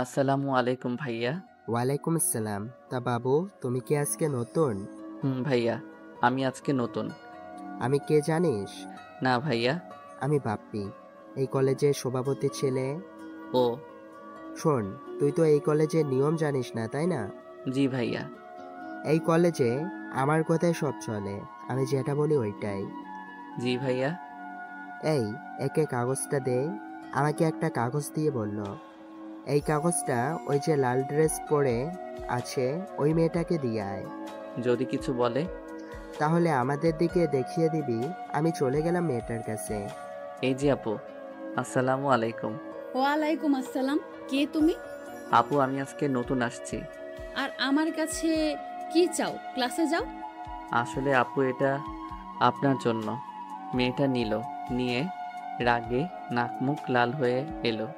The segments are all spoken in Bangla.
আসসালামু আলাইকুম ভাইয়া। ওয়ালাইকুম আসসালাম। তা বাবু, তুমি কি আজকে নতুন? ভাইয়া, আমি আজকে নতুন। আমি কে জানিস? না ভাইয়া। আমি বাপ্পি, এই কলেজের সভাপতি ছেলে। ও। শোন, তুই তো এই কলেজের নিয়ম জানিস না, তাই না? জি ভাইয়া। এই কলেজে আমার কথাই সব চলে, আমি যেটা বলি ওইটাই। জি ভাইয়া। এই, একে কাগজটা দে। আমাকে একটা কাগজ দিয়ে বলল, এই কাগজটা ওই যে লাল ড্রেস পরে আছে ওই মেয়েটাকে দিয়ে আয়। যদি কিছু বলে? তাহলে আমাদের দিকে দেখিয়ে দিবি। আমি চলে গেলাম মেয়েটার কাছে। এই যে আপু, আসসালামু আলাইকুম। ওয়ালাইকুম আসসালাম। কে তুমি? আপু, আমি আজকে নতুন আসছি। আর আমার কাছে কি চাও? ক্লাসে যাও। আসলে আপু, এটা আপনার জন্য। মেয়েটা নিয়ে রাগে নাক মুখ লাল হয়ে এলো।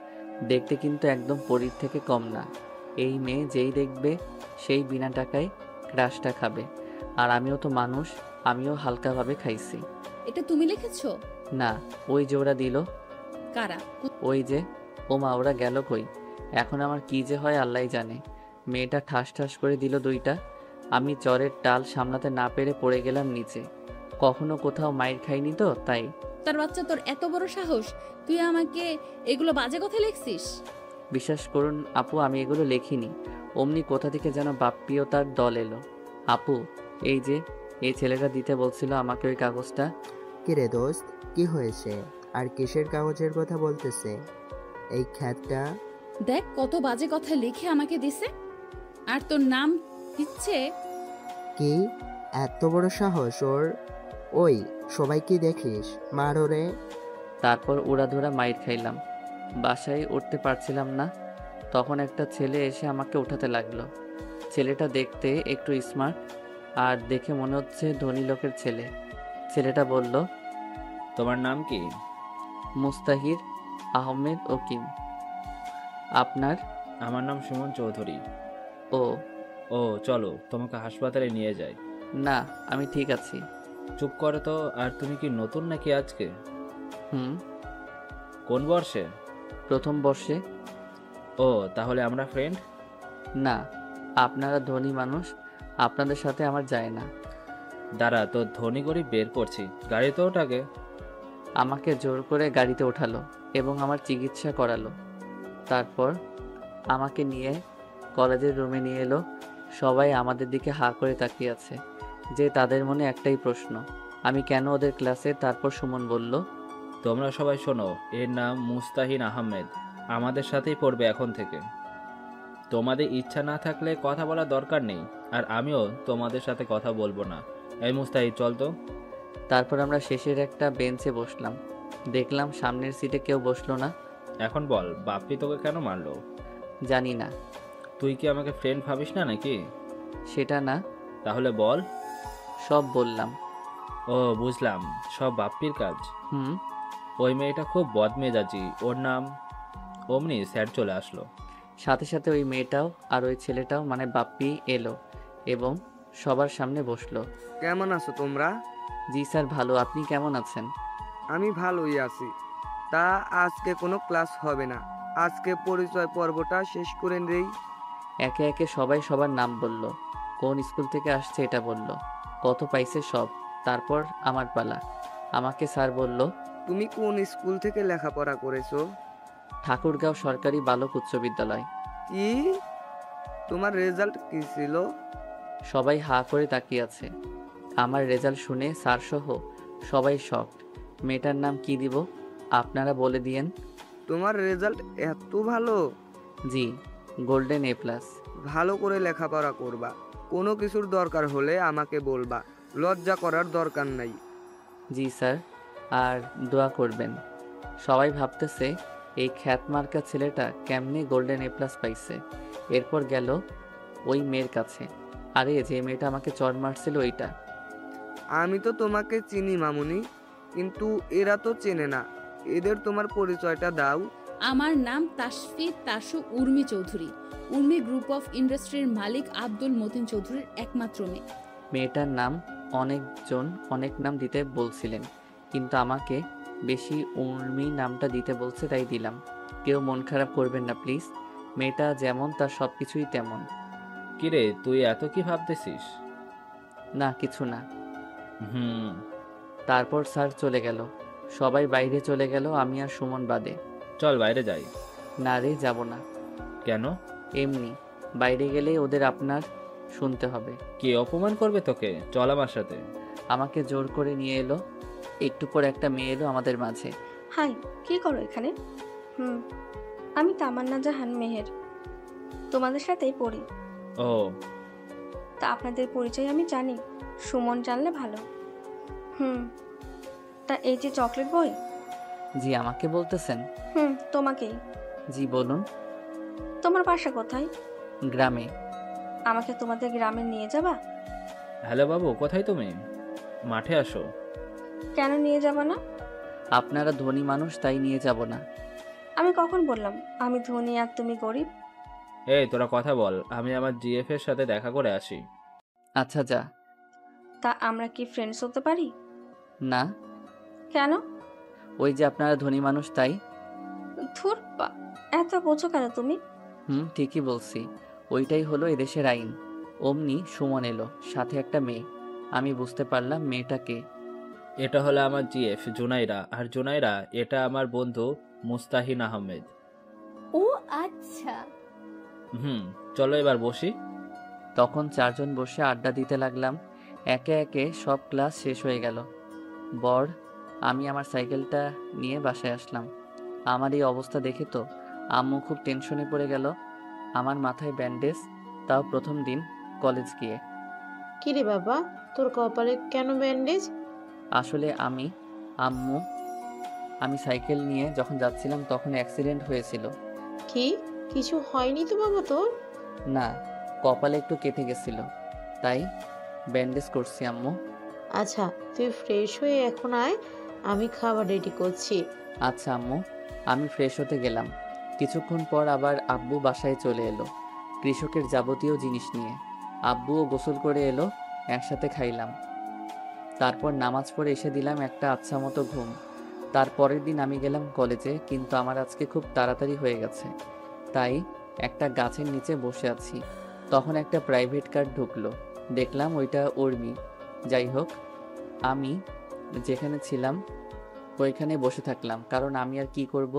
দেখতে কিন্তু একদম পরীর থেকে কম না। এই মেয়ে যেই দেখবে সেই বিনা টাকায় ক্রাশটা খাবে। আর আমিও তো মানুষ, আমিও হালকাভাবে খাইছি। এটা তুমি লিখেছো? না, ওই যে ওরা দিল। কারা? ওই যে। ওমা, ওরা গেল কই? এখন আমার কি যে হয় আল্লাহই জানে। মেয়েটা ঠাস ঠাস করে দিল দুইটা। আমি জ্বরের টাল সামলাতে না পেরে পড়ে গেলাম নিচে। কখনো কোথাও মাইর খাইনি তো তাই। তার বাচ্চা, তোর এত বড় সাহস! তুই আমাকে এগুলো বাজে কথা লিখছিস? বিশ্বাস করুন আপু, আমি এগুলো লেখিনি। অমনি কোথা থেকে যেন বাপ্পি ও তার দল এলো। আপু, এই যে, এই ছেলেটা দিতে বলছিল আমাকে ওই কাগজটা। কিরে দোস্ত, কি হয়েছে? আর কিসের কাগজের কথা বলতেছে? এই খ্যাতটা। দেখ কত বাজে কথা লিখে আমাকে দিছে। আর তোর নাম দিচ্ছে। কি? এত বড় সাহস ওর! ওই, সবাই কি দেখিস? মার ওরে। তারপর উড়াধুরা মাইর খাইলাম। বাসায় উঠতে পারছিলাম না। তখন একটা ছেলে এসে আমাকে উঠাতে লাগলো। ছেলেটা দেখতে একটু স্মার্ট, আর দেখে মনে হচ্ছে ধনী লোকের ছেলে। ছেলেটা বলল, তোমার নাম কি? মুস্তাহির আহমেদ ওকিম। আপনার? আমার নাম সুমন চৌধুরী। ও। ও, চলো তোমাকে হাসপাতালে নিয়ে যাই। না, আমি ঠিক আছি। চুপ করো তো। আর তুমি কি নতুন নাকি আজকে? হুম। কোন বর্ষে? প্রথম বর্ষে। ও, তাহলে আমরা ফ্রেন্ড? না, আপনারা ধনী মানুষ, আপনাদের সাথে আমার যায় না। দাঁড়া, তো ধনী গরিব বের করছি, গাড়িতে ওঠাকে। আমাকে জোর করে গাড়িতে ওঠালো এবং আমার চিকিৎসা করালো। তারপর আমাকে নিয়ে কলেজের রুমে নিয়ে এলো। সবাই আমাদের দিকে হাঁ করে তাকিয়ে আছে, যে তাদের মনে একটাই প্রশ্ন, আমি কেন ওদের ক্লাসে। তারপর সুমন বলল, তোমরা সবাই শোনো, এর নাম মুস্তাহিন আহমেদ। আমাদের সাথেই পড়বে এখন থেকে। তোমাদের ইচ্ছা না থাকলে কথা বলার দরকার নেই, আর আমিও তোমাদের সাথে কথা বলবো না। এই মুস্তাহিদ, চল তো। তারপর আমরা শেষের একটা বেঞ্চে বসলাম। দেখলাম সামনের সিটে কেউ বসলো না। এখন বল, বাপ্পি তোকে কেন মারলো? জানি না। তুই কি আমাকে ফ্রেন্ড ভাবিস না নাকি? সেটা না। তাহলে বল। সব বললাম। ও, বুঝলাম, সব বাপ্পির কাজ। হুম। ওই মেয়েটা খুব বদমেজাজি, ওর নাম। অমনি স্যার চলে আসলো। সাথে সাথে ওই মেয়েটাও আর ওই ছেলেটাও মানে বাপ্পি এলো এবং সবার সামনে বসলো। কেমন আছো তোমরা? জি স্যার, ভালো। আপনি কেমন আছেন? আমি ভালোই আছি। তা আজকে কোনো ক্লাস হবে না, আজকে পরিচয় পর্বটা শেষ করে দেই। একে একে সবাই সবার নাম বলল, কোন স্কুল থেকে আসছে এটা বলল, কত পাইছে সব। তারপর আমার পালা। আমাকে স্যার বলল, তুমি কোন স্কুল থেকে লেখাপড়া করেছো? ঠাকুরগাঁও সরকারি বালক উচ্চ বিদ্যালয়। কি? তোমার রেজাল্ট কি ছিল? সবাই হাঁ করে তাকিয়ে আছে। আমার রেজাল্ট শুনে স্যার সহ সবাই শকড। মেয়েটার নাম কি দিব আপনারা বলে দিয়েন। তোমার রেজাল্ট এত ভালো? জি, গোল্ডেন এ প্লাস। ভালো করে লেখাপড়া করবা, কোনো কিছুর দরকার হলে আমাকে বলবা, লজ্জা করার দরকার নাই। জি স্যার, আর দোয়া করবেন। সবাই ভাবতেছে এই খ্যাতমার্কা ছেলেটা কেমনে গোল্ডেন এ প্লাস পাইছে। এরপর গেল ওই মেয়ের কাছে। আরে, যে মেয়েটা আমাকে চড় মারছিল ওইটা। আমি তো তোমাকে চিনি মামুনি, কিন্তু এরা তো চেনে না। এদের তোমার পরিচয়টা দাও। আমার নাম তাসফি তাসু উর্মি চৌধুরী। উর্মি গ্রুপ অফ ইন্ডাস্ট্রির মালিক আব্দুল মতিন চৌধুরীর একমাত্র মেয়ে। মেয়েটার নাম অনেকজন অনেক নাম দিতে বলছিলেন, কিন্তু আমাকে বেশি উর্মি নামটা দিতে বলছে, তাই দিলাম। কেউ মন খারাপ করবেন না প্লিজ। মেয়েটা যেমন তার সব কিছুই তেমন। কিরে তুই এত কি ভাবতেছিস? না কিছু না। হুম। তারপর স্যার চলে গেল, সবাই বাইরে চলে গেল, আমি আর সুমন বাদে। চল বাইরে যাই। না রে, যাব না। কেন? এমনি, বাইরে গেলেই ওদের আপনার শুনতে হবে। কে অপমান করবে তোকে? চল আমার সাথে। আমাকে জোর করে নিয়ে এলো। একটু পর একটা মেয়ে এলো আমাদের মাঝে। হাই, কি করো এখানে? হুম, আমি তামান্না জাহান মেহের, তোমাদের সাথেই পড়ি। ও, তা আপনাদের পরিচয় আমি জানি, সুমন জানলে ভালো। হুম, তা এই যে চকলেট বই। জি, আমাকে বলতেছেন? হুম, তোমাকেই। জি বলুন। তোমার বাসা কোথায়? গ্রামে। আমাকে তোমাদের গ্রামে নিয়ে যাবা? হ্যালো বাবু, কোথায় তুমি? মাঠে আসো। কেন নিয়ে যাবা না? আপনারা ধনী মানুষ, তাই নিয়ে যাব না। আমি কখন বললাম আমি ধনী আর তুমি গরিব? এই তোরা কথা বল, আমি আমার জিএফ এর সাথে দেখা করে আসি। আচ্ছা যা। তা আমরা কি ফ্রেন্ডস হতে পারি? না, কেন? ওই যে আপনারা ধনী মানুষ, তাই। ধুর, এত বোঝো কেন তুমি? ঠিকই বলছি। ওইটাই হলো এদেশের আইন। অমনি সুমন এলো, সাথে একটা মেয়ে। আমি বুঝতে পারলাম মেয়েটা কে। এটা হলো আমার জিএফ জুনাইরা, আর জুনাইরা এটা আমার বন্ধু মুস্তাহিন আহমেদ। ও আচ্ছা। হুম, চলো এবার বসি। তখন চারজন বসে আড্ডা দিতে লাগলাম। একে একে সব ক্লাস শেষ হয়ে গেল। বর, আমি আমার সাইকেলটা নিয়ে বাসায় আসলাম। আমার এই অবস্থা দেখে তো আম্মু খুব টেনশনে পড়ে গেল। আমার মাথায় ব্যান্ডেজ, তাও প্রথম দিন কলেজ গিয়ে। কিরে বাবা, তোর কপালে কেন ব্যান্ডেজ? আসলে আম্মু আমি সাইকেল নিয়ে যখন যাচ্ছিলাম তখন অ্যাক্সিডেন্ট হয়েছিল। কি, কিছু হয়নি তো বাবা তোর? না, কপালে একটু কেটে গেছিল, তাই ব্যান্ডেজ করছি আম্মু। আচ্ছা, তুই ফ্রেশ হয়ে এখন আয়, আমি খাবার রেডি করছি। আচ্ছা আম্মু। আমি ফ্রেশ হতে গেলাম। কিছুক্ষণ পর আবার আব্বু বাসায় চলে এলো, কৃষকের যাবতীয় জিনিস নিয়ে। আব্বুও গোসল করে এলো, একসাথে খাইলাম। তারপর নামাজ পড়ে এসে দিলাম একটা আচ্ছা মতো ঘুম। তারপরের দিন আমি গেলাম কলেজে, কিন্তু আমার আজকে খুব তাড়াতাড়ি হয়ে গেছে, তাই একটা গাছের নিচে বসে আছি। তখন একটা প্রাইভেট কার ঢুকলো, দেখলাম ওইটা উর্মি। যাই হোক, আমি যেখানে ছিলাম ওইখানে বসে থাকলাম, কারণ আমি আর কি করব,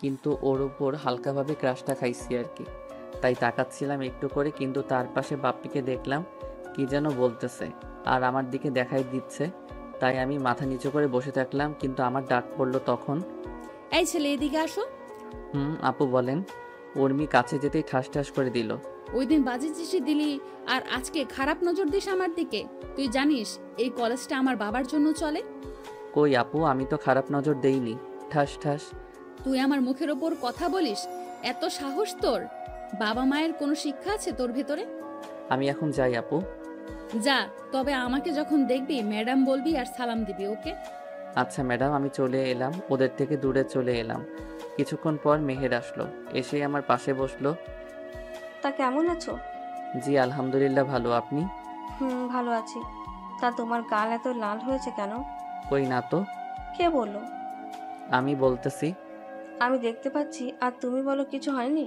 কিন্তু ওর উপর হালকাভাবে ক্রাশটা খাইছি আর কি, তাই তাকাচ্ছিলাম একটু করে। কিন্তু তার পাশে বাপ্পিকে দেখলাম কি যেন বলতেছে আর আমার দিকে দেখাই দিচ্ছে, তাই আমি মাথা নিচু করে বসে থাকলাম। কিন্তু আমার ডাক পড়লো তখন। এই ছেলে, এদিকে আসো। আপু বলেন। উর্মি কাছে যেতেই ঠাস ঠাস করে দিল। ওই দিন বাজে চিঠি দিলি আর আজকে খারাপ নজর দিস আমার দিকে। তুই জানিস এই কলেজটা আমার বাবার জন্য চলে। কই আপু, আমি তো খারাপ নজর দেইনি। ঠাস ঠাস। তুই আমার মুখের ওপর কথা বলিস? এত সাহস তোর? বাবা মায়ের কোনো শিক্ষা আছে তোর ভেতরে? আমি এখন যাই আপু। যা, তবে আমাকে যখন দেখবি ম্যাডাম বলবি আর সালাম দিবি, ওকে? আচ্ছা ম্যাডাম। আমি চলে এলাম, ওদের থেকে দূরে চলে এলাম। কিছুক্ষণ পর মেহের আসলো, এসে আমার পাশে বসলো। তা কেমন আছো? জি আলহামদুলিল্লাহ, ভালো। আপনি? ভালো আছি। তা তোমার গাল এত লাল হয়েছে কেন? কই না তো। কে বললো? আমি বলতেছি। আমি দেখতে পাচ্ছি, আর তুমি বলো কিছু হয়নি।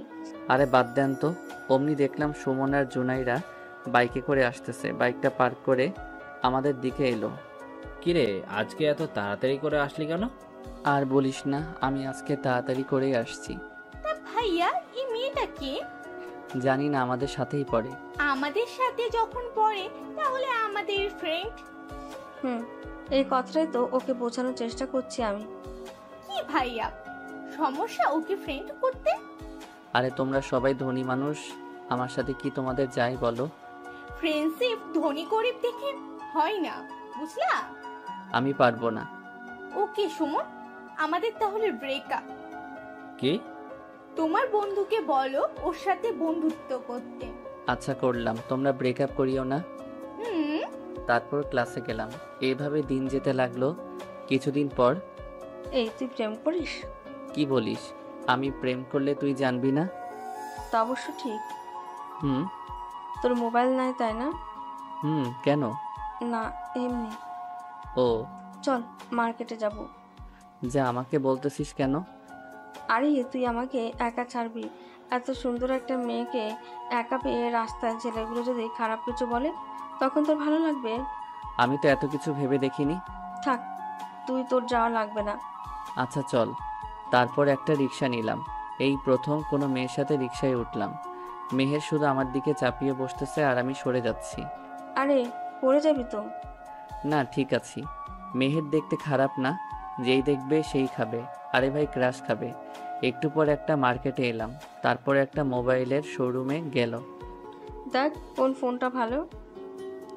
আরে বাদ দেন তো। অমনি দেখলাম সুমন আর জুনাইরা বাইকে করে আসতেছে, বাইকটা পার্ক করে আমাদের দিকে এলো। কিরে আজকে এত তাড়াতাড়ি করে আসলি কেন? আর বলিস না, আমি আজকে তাড়াতাড়ি করেই আসছি। তা ভাইয়া, এই মেয়েটা কে? জানি না, আমাদের সাথেই পড়ে। আমাদের সাথে যখন পড়ে তাহলে আমাদের ফ্রেন্ড। এই কথাটাই তো ওকে বোঝানোর চেষ্টা করছি আমি। কি ভাইয়া, সমস্যা ওকে ফ্রেন্ড করতে? আরে তোমরা সবাই ধনী মানুষ, আমার সাথে কি তোমাদের যাই বলো। ফ্রেন্ডশিপ ধনী গরিব দেখে হয় না, বুঝলা? আমি পারবো না। ওকে সুমন, আমাদের তাহলে ব্রেকআপ। কি? তোমার বন্ধুকে বলো ওর সাথে বন্ধুত্ব করতে। আচ্ছা করলাম, তোমরা ব্রেকআপ করিও না। হুম। তারপর ক্লাসে গেলাম। এইভাবে দিন যেতে লাগলো। কিছুদিন পর। এই, তুই প্রেম করিস? কি বলিস? আমি প্রেম করলে তুই জানবি না? তা অবশ্য ঠিক। হুম। তোর মোবাইল নাই তাই না? কেন? না, এমনি। ও চল মার্কেটে যাব। যা, আমাকে বলতেছিস কেন? আরে তুই আমাকে একা ছাড়বি এত সুন্দর একটা মেয়েকে একা পেয়ে রাস্তায় ছেলেগুলো যদি খারাপ কিছু বলে তখন তোর ভালো লাগবে? আমি তো এত কিছু ভেবে দেখিনি। থাক, তুই তোর যাওয়া লাগবে না। আচ্ছা চল। তারপর একটা রিক্সা নিলাম। এই প্রথম কোনো মেয়ের সাথে রিক্সায় উঠলাম। মেহের শুধু আমার দিকে চাপিয়ে বসতেছে আর আমি সরে যাচ্ছি। আরে পড়ে যাবি তো। না ঠিক আছি। মেহের দেখতে খারাপ না, যেই দেখবে সেই খাবে। আরে ভাই ক্রাশ খাবে। একটু পর একটা মার্কেটে এলাম, তারপর একটা মোবাইলের শোরুমে গেল। দেখ কোন ফোনটা ভালো।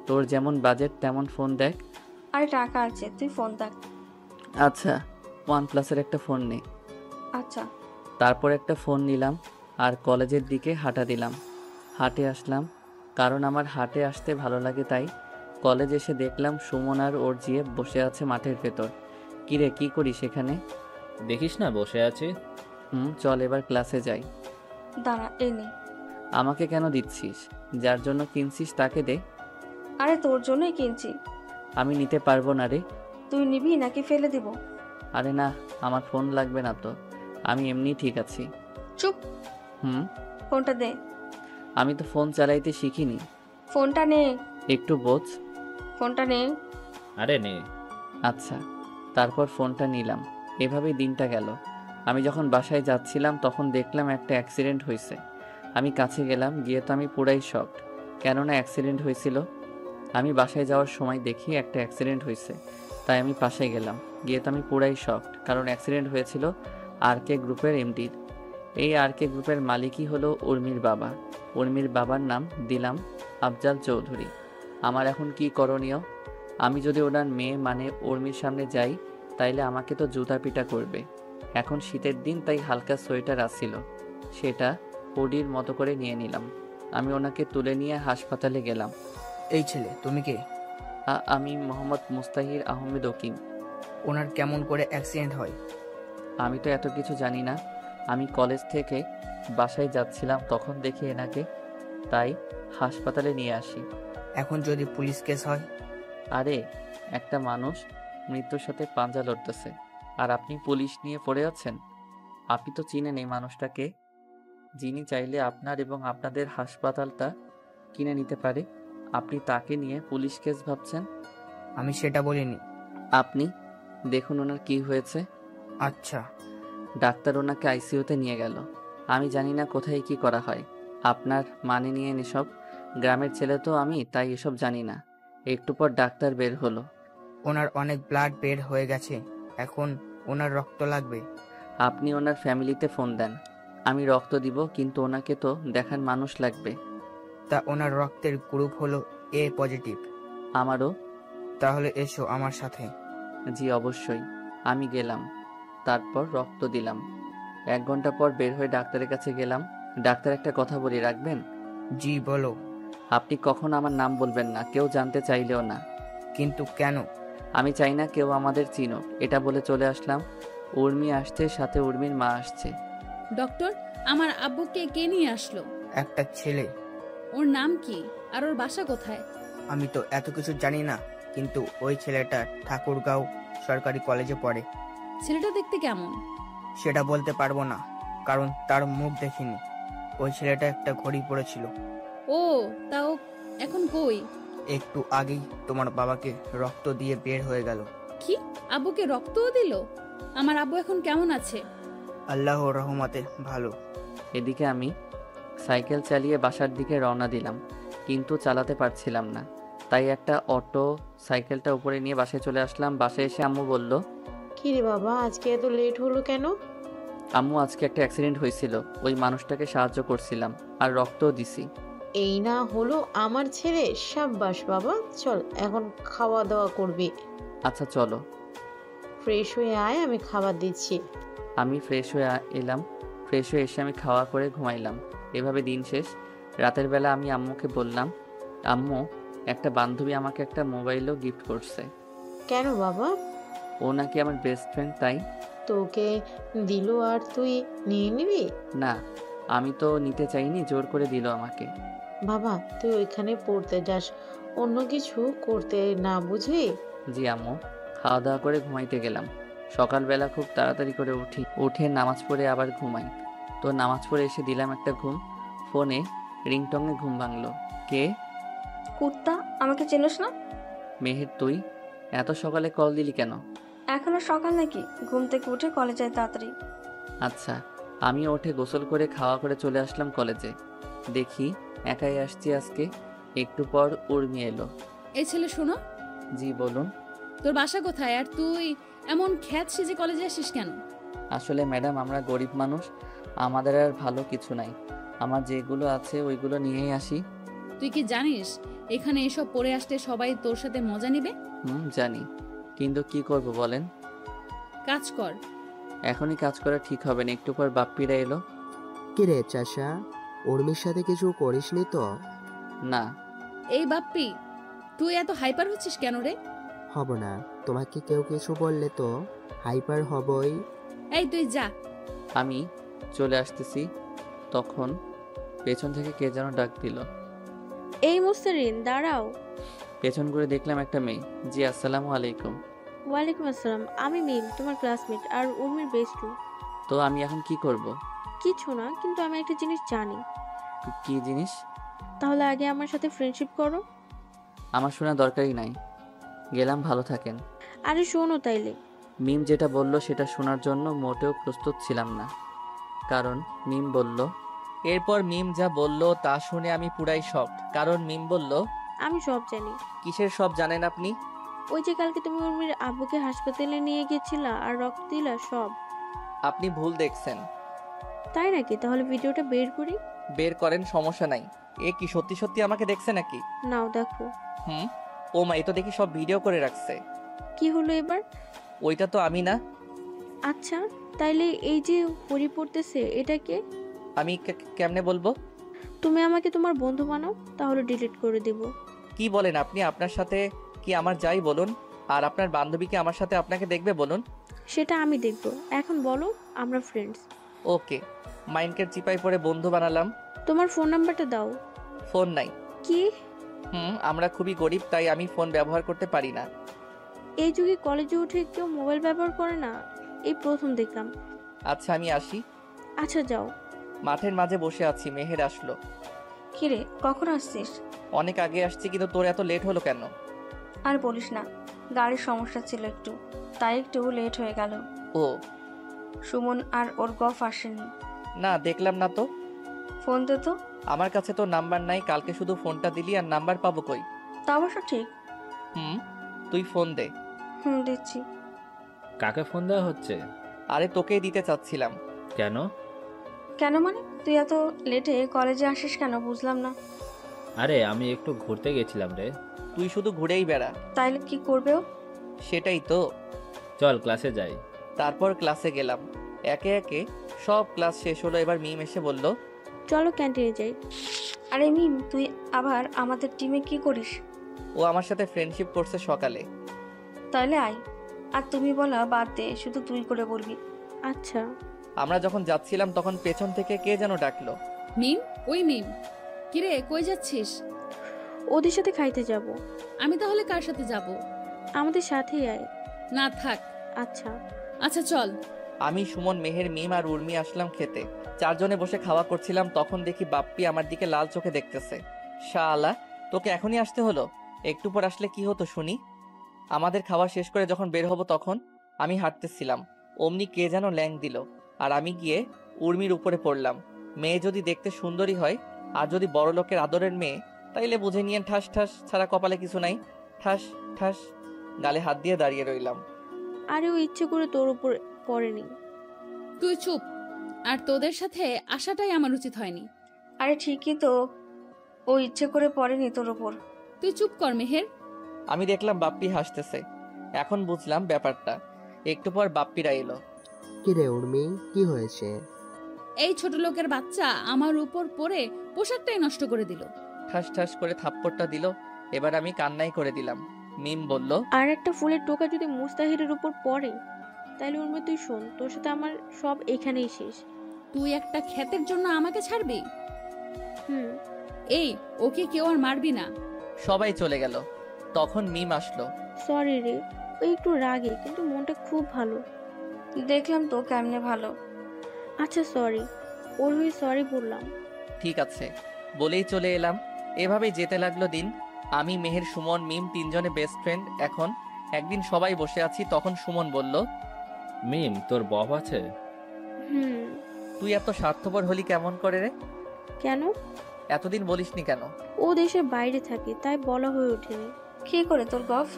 তোর যেমন বাজেট তেমন ফোন দেখ। আরে টাকা আছে, তুই ফোন দেখ। আচ্ছা OnePlus-এর একটা ফোন নে। আচ্ছা। তারপর একটা ফোন নিলাম আর কলেজের দিকে হাঁটা দিলাম। হাঁটে আসলাম, কারণ আমার হাঁটে আসতে ভালো লাগে তাই। কলেজ এসে দেখলাম সুমন আর ওর জিয়ে বসে আছে মাঠের ভেতর। কিরে কি করিস এখানে? দেখিস না বসে আছি। চল এবার ক্লাসে যাই। দাঁড়া, এই নে। আমাকে কেন দিচ্ছিস? যার জন্য কিনছিস তাকে দে। আরে তোর জন্যই কিনছি। আমি নিতে পারবো না রে। তুই নিবি নাকি ফেলে দিব? আরে না, আমার ফোন লাগবে না তো, আমি এমনি ঠিক আছি। চুপ। ফোনটা দে। আমি তো ফোন চালাইতে শিখিনি। ফোনটা নে। একটু বোঝ। ফোনটা নে। আরে নে। আচ্ছা। তারপর ফোনটা নিলাম। এভাবেই দিনটা গেল। আমি যখন বাসায় যাচ্ছিলাম তখন দেখলাম একটা অ্যাক্সিডেন্ট হয়েছে। আমি কাছে গেলাম, গিয়ে তো আমি পুরাই শকড। কেননা অ্যাক্সিডেন্ট হয়েছিল। আমি বাসায় যাওয়ার সময় দেখি একটা অ্যাক্সিডেন্ট হয়েছে, তাই আমি পাশে গেলাম। গিয়ে তো আমি পুরাই শকড, কারণ অ্যাক্সিডেন্ট হয়েছিল RK গ্রুপের MDর। এই RK গ্রুপের মালিকই হলো উর্মির বাবা। উর্মির বাবার নাম দিলাম আফজাল চৌধুরী। আমার এখন কি করণীয়? আমি যদি ওনার মেয়ে মানে উর্মির সামনে যাই তাইলে আমাকে তো জুতা পিটা করবে। এখন শীতের দিন, তাই হালকা সোয়েটার আসছিল, সেটা হুডির মতো করে নিয়ে নিলাম। আমি ওনাকে তুলে নিয়ে হাসপাতালে গেলাম। এই ছেলে তুমি কে? আমি মোহাম্মদ মুস্তাহির আহমেদ ওকিম। ওনার কেমন করে অ্যাক্সিডেন্ট হয়? আমি তো এত কিছু জানি না। আমি কলেজ থেকে বাসায় যাচ্ছিলাম তখন দেখি এনাকে, তাই হাসপাতালে নিয়ে আসি। এখন যদি পুলিশ কেস হয়? আরে একটা মানুষ মৃত্যুর সাথে পাঞ্জা লড়তেছে আর আপনি পুলিশ নিয়ে পড়ে আছেন? আপনি তো চিনেন এই মানুষটাকে, যিনি চাইলে আপনার এবং আপনাদের হাসপাতালটা কিনে নিতে পারে। আপনি তাকে নিয়ে পুলিশ কেস ভাবছেন? আমি সেটা বলিনি। আপনি দেখুন ওনার কি হয়েছে। আচ্ছা। ডাক্তার ওনাকে ICU-তে নিয়ে গেল। আমি জানি না কোথায় কি করা হয়। আপনার মানে নিয়ে এসব, গ্রামের ছেলে তো আমি, তাই এসব জানি না। একটু পর ডাক্তার বের হলো। ওনার অনেক ব্লাড বের হয়ে গেছে, এখন ওনার রক্ত লাগবে। আপনি ওনার ফ্যামিলিতে ফোন দেন, আমি রক্ত দিব, কিন্তু ওনাকে তো দেখার মানুষ লাগবে। তা ওনার রক্তের গ্রুপ হলো A পজিটিভ। আমারও। তাহলে এসো আমার সাথে। জি অবশ্যই। আমি গেলাম, তারপর রক্ত দিলাম। 1 ঘন্টা পর বের হয়ে ডাক্তারের কাছে গেলাম। ডাক্তার একটা কথা বলি, রাখবেন? জি বলো। আপনি কখনো আমার নাম বলবেন না, কেউ জানতে চাইলেও না। কিন্তু কেন? আমি চাই না কেউ আমাদের চিনুক, এটা বলে চলে আসলাম। উর্মি আসছে, সাথে উর্মির মা আসছে। ডক্টর, আমার আব্বুকে কে নিয়ে আসলো? একটা ছেলে। ওর নাম কি আর ওর বাসা কোথায়? আমি তো এত কিছু জানি না, কিন্তু ওই ছেলেটা ঠাকুরগাঁও সরকারি কলেজে পড়ে। ছেলেটা দেখতে কেমন? সেটা বলতে পারবো না, কারণ তার মুখ দেখিনি। ওই ছেলেটা একটা ঘড়ি পড়েছিল। ও, তাও এখন কই? একটু আগেই তোমার বাবাকে রক্ত দিয়ে বের হয়ে গেল। কি, আব্বুকে রক্তও দিল? আমার আব্বু এখন কেমন আছে? আল্লাহর রহমতে ভালো। এদিকে আমি সাইকেল চালিয়ে বাসার দিকে রওনা দিলাম, কিন্তু চালাতে পারছিলাম না, তাই একটা অটো সাইকেলটা উপরে নিয়ে বাসায় চলে আসলাম। বাসায় এসে আম্মু বলল, কি রে বাবা, আজকে এত লেট হলো কেন? আম্মু আজকে একটা অ্যাক্সিডেন্ট হয়েছিল, ওই মানুষটাকে সাহায্য করছিলাম আর রক্তও দিছি। এই না হলো আমার ছেলে। সাব্বাস বাবা, চল এখন খাওয়া দাওয়া করবি। আচ্ছা চলো। ফ্রেশ হয়ে আয়, আমি খাবার দিচ্ছি। আমি ফ্রেশ হয়ে এলাম। ফ্রেশ হয়ে এসে আমি খাওয়া করে ঘুমাইলাম। এভাবে দিন শেষ। রাতের বেলা আমি আম্মুকে বললাম, আম্মু একটা বান্ধবী আমাকে একটা মোবাইলও গিফট করছে। কেন বাবা? ও নাকি আমার বেস্ট ফ্রেন্ড, তাই। তোকে দিল আর তুই নিয়ে নিবি? না, আমি তো নিতে চাইনি, জোর করে দিল আমাকে। বাবা তুই ওইখানে পড়তে যাস, অন্য কিছু করতে না, বুঝলি? জি আম্মু। খাওয়া দাওয়া করে ঘুমাইতে গেলাম। সকালবেলা খুব তাড়াতাড়ি করে উঠে নামাজ পড়ে আবার ঘুমাই। তো নামাজ পড়ে এসে দিলাম একটা ঘুম। ফোনে রিংটংয়ে ঘুম ভাঙলো। কে? কুত্তা, আমাকে চেনোস না? মেহের, তুই এত সকালে কল দিলি কেন? এখনো সকাল নাকি? ঘুম থেকে উঠে কলেজ যাই তাড়াতাড়ি। আচ্ছা, আমি উঠে গোসল করে খাওয়া করে চলে আসলাম কলেজে। দেখি একাই আসছি আজকে। একটু পর উর্মি এলো। এই ছেলে শোনো, জি বলুন। তোর বাসা কোথায় আর তুই এমন খ্যাত সেজে কলেজে আসিস কেন? আসলে ম্যাডাম, আমরা গরিব মানুষ, আমাদের আর ভালো কিছু নাই। আমার যেগুলো আছে ওইগুলো নিয়েই আসি। তুই কি জানিস এখানে এসব পড়ে আসতে সবাই তোর সাথে মজা নিবে? জানি, কিন্তু কি করব বলেন। কাজ কর। এখনই কাজ করা ঠিক হবে না, একটু পর বাপ্পিরা এলো। কিরে চাষা, উর্মির সাথে কিছু করিসনি তো? না। এই বাপ্পি, তুই এত হাইপার হচ্ছিস কেন রে? হব না, তোমাকে কেউ কিছু বললে তো হাইপার হবই। এই তুই যা। আমি চলে আসতেছি, তখন পেছন থেকে কে যেন ডাক দিল। এই মুস্তারিন, দাঁড়াও। পেছন করে দেখলাম একটা মেয়ে। জি আসসালামু আলাইকুম। ওয়ালাইকুম আসসালাম। আমি মিম, তোমার ক্লাসমেট আর উর্মির বেস্ট। তো আমি এখন কি করব? কিছু না, কিন্তু আমি একটা জিনিস জানি। কি জিনিস? তাহলে আগে আমার সাথে ফ্রেন্ডশিপ করো। আমার শোনা দরকারই নাই, গেলাম, ভালো থাকেন। আরে শোনো তাইলে। মিম যেটা বলল সেটা শোনার জন্য মোটেও প্রস্তুত ছিলাম না, কারণ মিম বলল। এরপর মিম যা বলল তা শুনে আমি পুরাই শকড, কারণ মিম বলল। আমি সব জানি। কিসের সব জানেন আপনি? ওই যে কালকে তুমি উর্মির আব্বুকে হাসপাতালে নিয়ে গেছিলা আর রক্ত দিলা, সব। আপনি ভুল দেখছেন। তাই নাকি? তাহলে ভিডিওটা বের করি। বের করেন, সমস্যা নাই। এ কি সত্যি সত্যি আমাকে দেখছে নাকি? নাও দেখো। ও মা, এ তো দেখি সব ভিডিও করে রাখছে। কি হলো এবার? ওইটা তো আমি না। আচ্ছা, তাইলে এই যে হরি পড়তেছে এটা কে? আমি কেমনে বলবো? তুমি আমাকে তোমার বন্ধু বানাও, তাহলে ডিলিট করে দিব। কি বলেন আপনি? আপনার সাথে কি আমার যাই বলুন, আর আপনার বান্ধবীকে আমার সাথে আপনাকে দেখবে বলুন? সেটা আমি দেখব। এখন বলো আমরা ফ্রেন্ডস। ওকে, মাইন্ডকে চিপাই পরে বন্ধু বানালাম। তোমার ফোন নাম্বারটা দাও। ফোন নাই। কি? আমরা খুবই গরিব, তাই আমি ফোন ব্যবহার করতে পারি না। এই যুগে কলেজে উঠে কেউ মোবাইল ব্যবহার করে না, এই প্রথম দেখলাম। আচ্ছা আমি আসি। আচ্ছা যাও। মাঠের মাঝে বসে আছি, মেহের আসলো। কিরে, কখন আসছিস? অনেক আগে আসছি, কিন্তু তোর এত লেট হলো কেন? আর বলিস না, গাড়ির সমস্যা ছিল একটু, তাই একটু লেট হয়ে গেল। ও। সুমন আর ওর গফ আসেনি? না, দেখলাম না তো। ফোন দে তো। আমার কাছে তো নাম্বার নাই, কালকে শুধু ফোনটা দিলি, আর নাম্বার পাবো কই? তা অবশ্য ঠিক। তুই ফোন দে। দিচ্ছি। কাকে ফোন দেওয়া হচ্ছে? আরে তোকেই দিতে চাচ্ছিলাম। কেন? কেন মানে? তুই এত লেটে কলেজে আসিস কেন বুঝলাম না। আরে আমি একটু ঘুরতে গেছিলাম রে। তুই শুধু ঘুরেই বেড়া। তাইলে কি করবে ও? সেটাই তো। চল ক্লাসে যাই। তারপর ক্লাসে গেলাম, একে একে সব ক্লাস শেষ হলো। এবার মিম এসে বলল, চলো ক্যান্টিনে যাই। আরে মিম, তুই আবার আমাদের টিমে কি করিস? ও আমার সাথে ফ্রেন্ডশিপ করছে সকালে। তাইলে আয়। আর তুমি বলা বাদ দে, শুধু তুই করে বলবি। আচ্ছা। আমরা যখন যাচ্ছিলাম তখন পেছন থেকে কে যেন ডাকলো। মিম, ওই মিম। কিরে, কই যাচ্ছিস? ওদের সাথে খাইতে যাব। আমি তাহলে কার সাথে যাব? আমাদের সাথেই আয়। না থাক। আচ্ছা। আচ্ছা চল। আমি, সুমন, মেহের, মিম আর উর্মি আসলাম খেতে। চারজনে বসে খাওয়া করছিলাম, তখন দেখি বাপ্পি আমার দিকে লাল চোখে দেখতেছে। শালা, তোকে এখনই আসতে হলো? একটু পর আসলে কি হতো শুনি? আমাদের খাওয়া শেষ করে যখন বের হব তখন আমি হাঁটতেছিলাম, অমনি কে যেন ল্যাং দিল, আর আমি গিয়ে উর্মির উপরে পড়লাম। মেয়ে যদি দেখতে সুন্দরী হয় আর যদি বড় লোকের আদরের মেয়ে, তাইলে বুঝে নিয়ে ঠাস ঠাস ছাড়া কপালে কিছু নাই। ঠাস ঠাস গালে হাত দিয়ে দাঁড়িয়ে রইলাম। আরে ও ইচ্ছে করে তোর উপর পড়েনি। তুই চুপ। আর তোদের সাথে আসাটাই আমার উচিত হয়নি। আরে ঠিকই তো, ও ইচ্ছে করে পড়েনি তোর উপর। তুই চুপ কর মেহের। আমি দেখলাম বাপ্পি হাসতেছে, এখন বুঝলাম ব্যাপারটা। একটু পর বাপ্পিরা এলো। কিরে উর্মি, কি হয়েছে? এই ছোট লোকের বাচ্চা আমার উপর পড়ে পোশাকটাই নষ্ট করে দিল। ঠাস ঠাস করে থাপ্পড়টা দিল। এবার আমি কান্নাই করে দিলাম। মিম বলল, আর একটা ফুলের টোকা যদি মুস্তাহিরের উপর পড়ে, তাইলে উর্মি তুই শোন, তোর সাথে আমার সব এখানেই শেষ। তুই একটা ক্ষেতের জন্য আমাকে ছাড়বি? এই, ওকে কেউ আর মারবি না। সবাই চলে গেল। তখন মিম আসলো। সরি রে, ওই একটু রাগে, কিন্তু মনটা খুব ভালো। দেখলাম তো কেমনে ভালো। আচ্ছা সরি। ওর হয়ে সরি বললাম। ঠিক আছে বলেই চলে এলাম। এভাবেই যেতে লাগলো দিন। আমি, মেহের, সুমন, মিম তিনজনে বেস্ট ফ্রেন্ড। এখন একদিন সবাই বসে আছি, তখন সুমন বলল, মিম, তোর বফ আছে? হুম। তুই এত স্বার্থপর হলি কেমন করে রে? কেন? এতদিন বলিসনি কেন? ও দেশের বাইরে থাকে, তাই বলা হয়ে ওঠেনি। কি করে তোর গফ?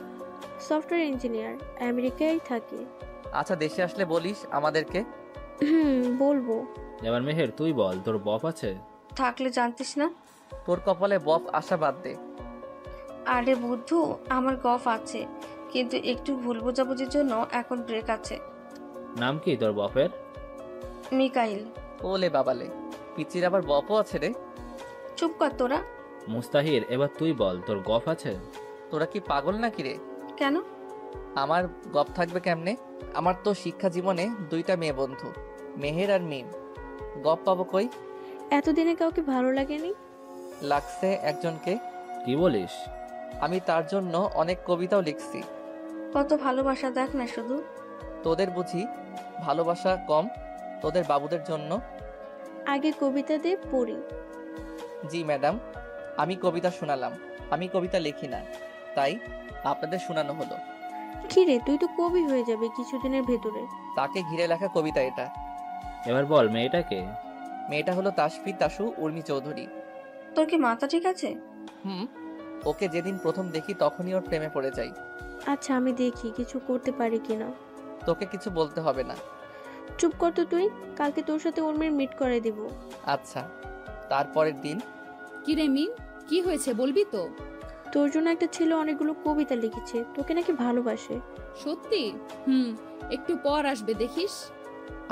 সফটওয়্যার ইঞ্জিনিয়ার, আমেরিকায় থাকে। আচ্ছা, দেশে আসলে বলিস আমাদেরকে। বলবো। এবার মেহের তুই বল, তোর বফ আছে? থাকলে জানতিস না? তোর কপালে বফ আসা বাদ দে। আরে বুদ্ধু, আমার গফ আছে, কিন্তু একটু ভুল বোঝাবুঝির জন্য এখন ব্রেক আছে। নাম কি তোর বফের? মিকাইল। ওলে বাবালে, পিচির আবার বপও আছে রে। চুপ কর তোরা। মুস্তাহির, এবার তুই বল, তোর গফ আছে? তোরা কি পাগল নাকি রে? কেন? আমার গপ থাকবে কেমনে? আমার তো শিক্ষা জীবনে 2টা মেয়ে বন্ধু, মেহের আর মিম। গপ পাবো কই? এতদিনে কাউকে ভালো লাগেনি? লাগছে একজনকে। কি বলিস? আমি তার জন্য অনেক কবিতাও লিখছি। কত ভালোবাসা দেখ না শুধু। তোদের বুঝি ভালোবাসা কম তোদের বাবুদের জন্য? আগে কবিতা দে, পড়ি। জি ম্যাডাম, আমি কবিতা শোনালাম। আমি কবিতা লিখি না, তাই আপনাদের শোনানো হলো। কিরে, তুই তো কবি হয়ে যাবে কিছুদিনের ভেতরে। তাকে ঘিরে লেখা কবিতা এটা। এবার বল, মেয়েটাকে? মেয়েটা হলো তাসফি তাসু উর্মি চৌধুরী। তোর কি মাথা ঠিক আছে? ওকে যেদিন প্রথম দেখি তখনই ওর প্রেমে পড়ে যাই। আচ্ছা, আমি দেখি কিছু করতে পারি কিনা। তোকে কিছু বলতে হবে না। চুপ কর তো তুই, কালকে তোর সাথে উর্মির মিট করে দিব। আচ্ছা। তারপরের দিন। কি রে মিম, কি হয়েছে বলবি তো? তোর জন্য একটা ছেলে অনেকগুলো কবিতা লিখেছে, তোকে নাকি ভালোবাসে। সত্যি? একটু পর আসবে দেখিস।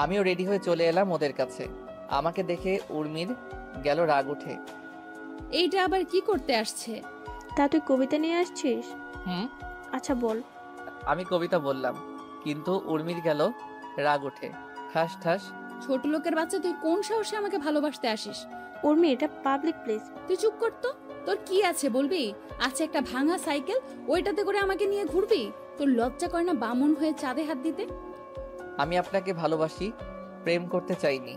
আমিও রেডি হয়ে চলে এলাম ওদের কাছে। আমাকে দেখে উর্মির গেল রাগ উঠে। এইটা আবার কি করতে আসছে? তা তুই কবিতা নিয়ে আসছিস? আচ্ছা বল। আমি কবিতা বললাম, কিন্তু উর্মির গেল রাগ উঠে। ঠাস ঠাস। ছোট লোকের বাচ্চা, তুই কোন সাহসে আমাকে ভালোবাসতে আসিস? উর্মি, এটা পাবলিক প্লেস। তুই চুপ কর তো। তোর কি আছে বলবি? আছে একটা ভাঙা সাইকেল, ওইটাতে করে আমাকে নিয়ে ঘুরবি? তোর লজ্জা করে না বামুন হয়ে চাঁদে হাত দিতে? আমি আপনাকে ভালোবাসি, প্রেম করতে চাইনি।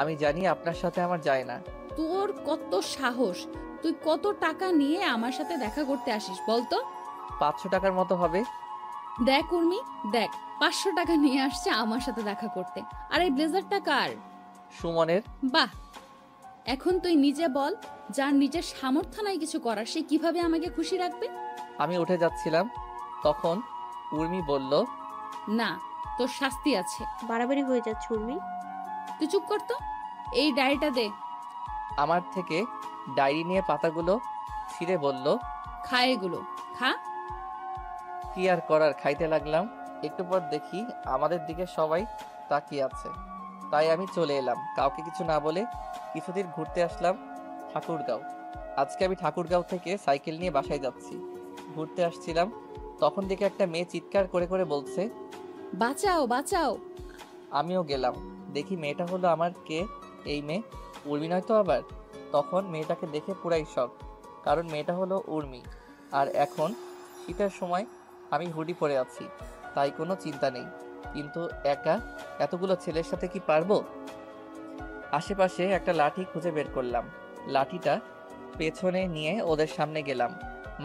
আমি জানি আপনার সাথে আমার যায় না। তোর কত সাহস! তুই কত টাকা নিয়ে আমার সাথে দেখা করতে আসিস বলতো? 500 টাকার মতো হবে। দেখ উর্মি, দেখ 500 টাকা নিয়ে আসছে আমার সাথে দেখা করতে। আর এই ব্লেজারটা কার? সুমনের। বাহ, এখন তুই নিজে বল, যার নিজের সামর্থ্য নাই কিছু করার, সে কিভাবে আমাকে খুশি রাখবে? আমি উঠে যাচ্ছিলাম, তখন উর্মি বলল, না, তোর শাস্তি আছে। বাড়াবাড়ি হয়ে যাচ্ছে উর্মি। তুই চুপ কর তো। এই ডায়েরিটা দে। আমার থেকে ডায়েরি নিয়ে পাতাগুলো ছিঁড়ে বলল, খা এগুলো, খা। কি আর করার, খাইতে লাগলাম। একটু পর দেখি আমাদের দিকে সবাই তাকিয়ে আছে, তাই আমি চলে এলাম কাউকে কিছু না বলে। কিছুদিন ঘুরতে আসলাম ঠাকুরগাঁও। আজকে আমি ঠাকুরগাঁও থেকে সাইকেল নিয়ে বাসায় যাচ্ছি। ঘুরতে আসছিলাম, তখন দেখে একটা মেয়ে চিৎকার করে করে বলছে, বাঁচাও বাঁচাও। আমিও গেলাম, দেখি মেয়েটা হলো আমার কে। এই মেয়ে উর্মি নয় তো আবার? তখন মেয়েটাকে দেখে পুরাই শক, কারণ মেয়েটা হলো উর্মি। আর এখন শীতের সময় আমি হুডি পরে আছি, তাই কোনো চিন্তা নেই। কিন্তু একা এতগুলো ছেলের সাথে কি পারবো? আশেপাশে একটা লাঠি খুঁজে বের করলাম, লাঠিটা পেছনে নিয়ে ওদের সামনে গেলাম।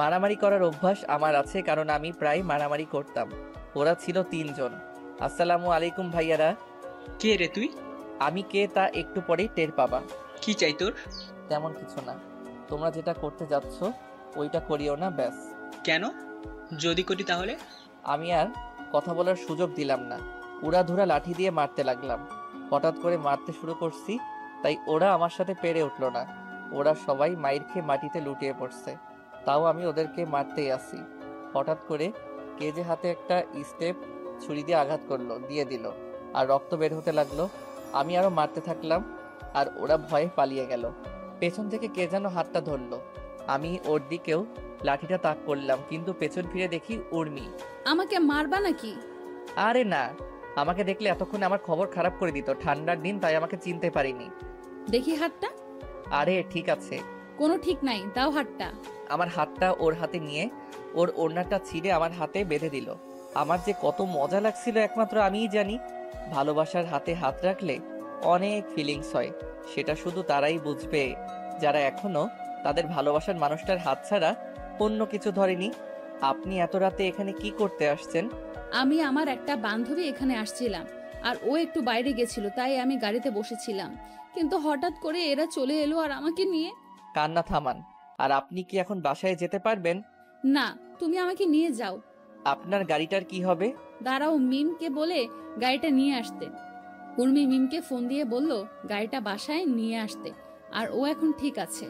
মারামারি করার অভ্যাস আমার আছে, কারণ আমি প্রায় মারামারি করতাম। ওরা ছিল 3 জন। আসসালামু আলাইকুম ভাইয়ারা। কে রে তুই? আমি কে তা একটু পরেই টের পাবা। কি চাই তোর? তেমন কিছু না, তোমরা যেটা করতে যাচ্ছ ওইটা করিও না, ব্যাস। কেন? যদি করি তাহলে? আমি আর কথা বলার সুযোগ দিলাম না, উড়াধুরা লাঠি দিয়ে মারতে লাগলাম। হঠাৎ করে মারতে শুরু করছি, তাই ওরা আমার সাথে পেরে উঠলো না। ওরা সবাই মাইর খেয়ে মাটিতে লুটিয়ে পড়ছে, তাও আমি ওদেরকে মারতেই আসি। হঠাৎ করে কে যে হাতে একটা স্টেপ ছুরি দিয়ে আঘাত করলো, দিয়ে দিল, আর রক্ত বের হতে লাগলো। আমি আরো মারতে থাকলাম, আর ওরা ভয়ে পালিয়ে গেল। পেছন থেকে কে যেন হাতটা ধরলো, আমি ওর দিকেও লাঠিটা তাক করলাম, কিন্তু পেছন ফিরে দেখি উর্মি। আমাকে মারবা নাকি? আরে না, আমাকে দেখলে এতক্ষণ আমার খবর খারাপ করে দিত। ঠান্ডার দিন, তাই আমাকে চিনতে পারিনি। দেখি হাতটা। আরে ঠিক আছে। কোনো ঠিক নাই, দাও হাতটা। আমার হাতটা ওর হাতে নিয়ে ওর ওড়নাটা ছিঁড়ে আমার হাতে বেঁধে দিল। আমার যে কত মজা লাগছিল একমাত্র আমিই জানি। ভালোবাসার হাতে হাত রাখলে অনেক ফিলিংস হয়, সেটা শুধু তারাই বুঝবে যারা এখনো তাদের ভালোবাসার মানুষটার হাত ছাড়া অন্য কিছু ধরেনি। আপনি এত রাতে এখানে কি করতে আসছেন? আমি আমার একটা বান্ধবী এখানে আসছিলাম, আর ও একটু বাইরে গেছিল, তাই আমি গাড়িতে বসেছিলাম। কিন্তু হঠাৎ করে এরা চলে এলো আর আমাকে নিয়ে। কান্না থামান। আর আপনি কি এখন বাসায় যেতে পারবেন? না, তুমি আমাকে নিয়ে যাও। আপনার গাড়িটার কি হবে? দাঁড়াও, মিমকে বলে গাড়িটা নিয়ে আসতে। উর্মি মিমকে ফোন দিয়ে বলল গাড়িটা বাসায় নিয়ে আসতে, আর ও এখন ঠিক আছে।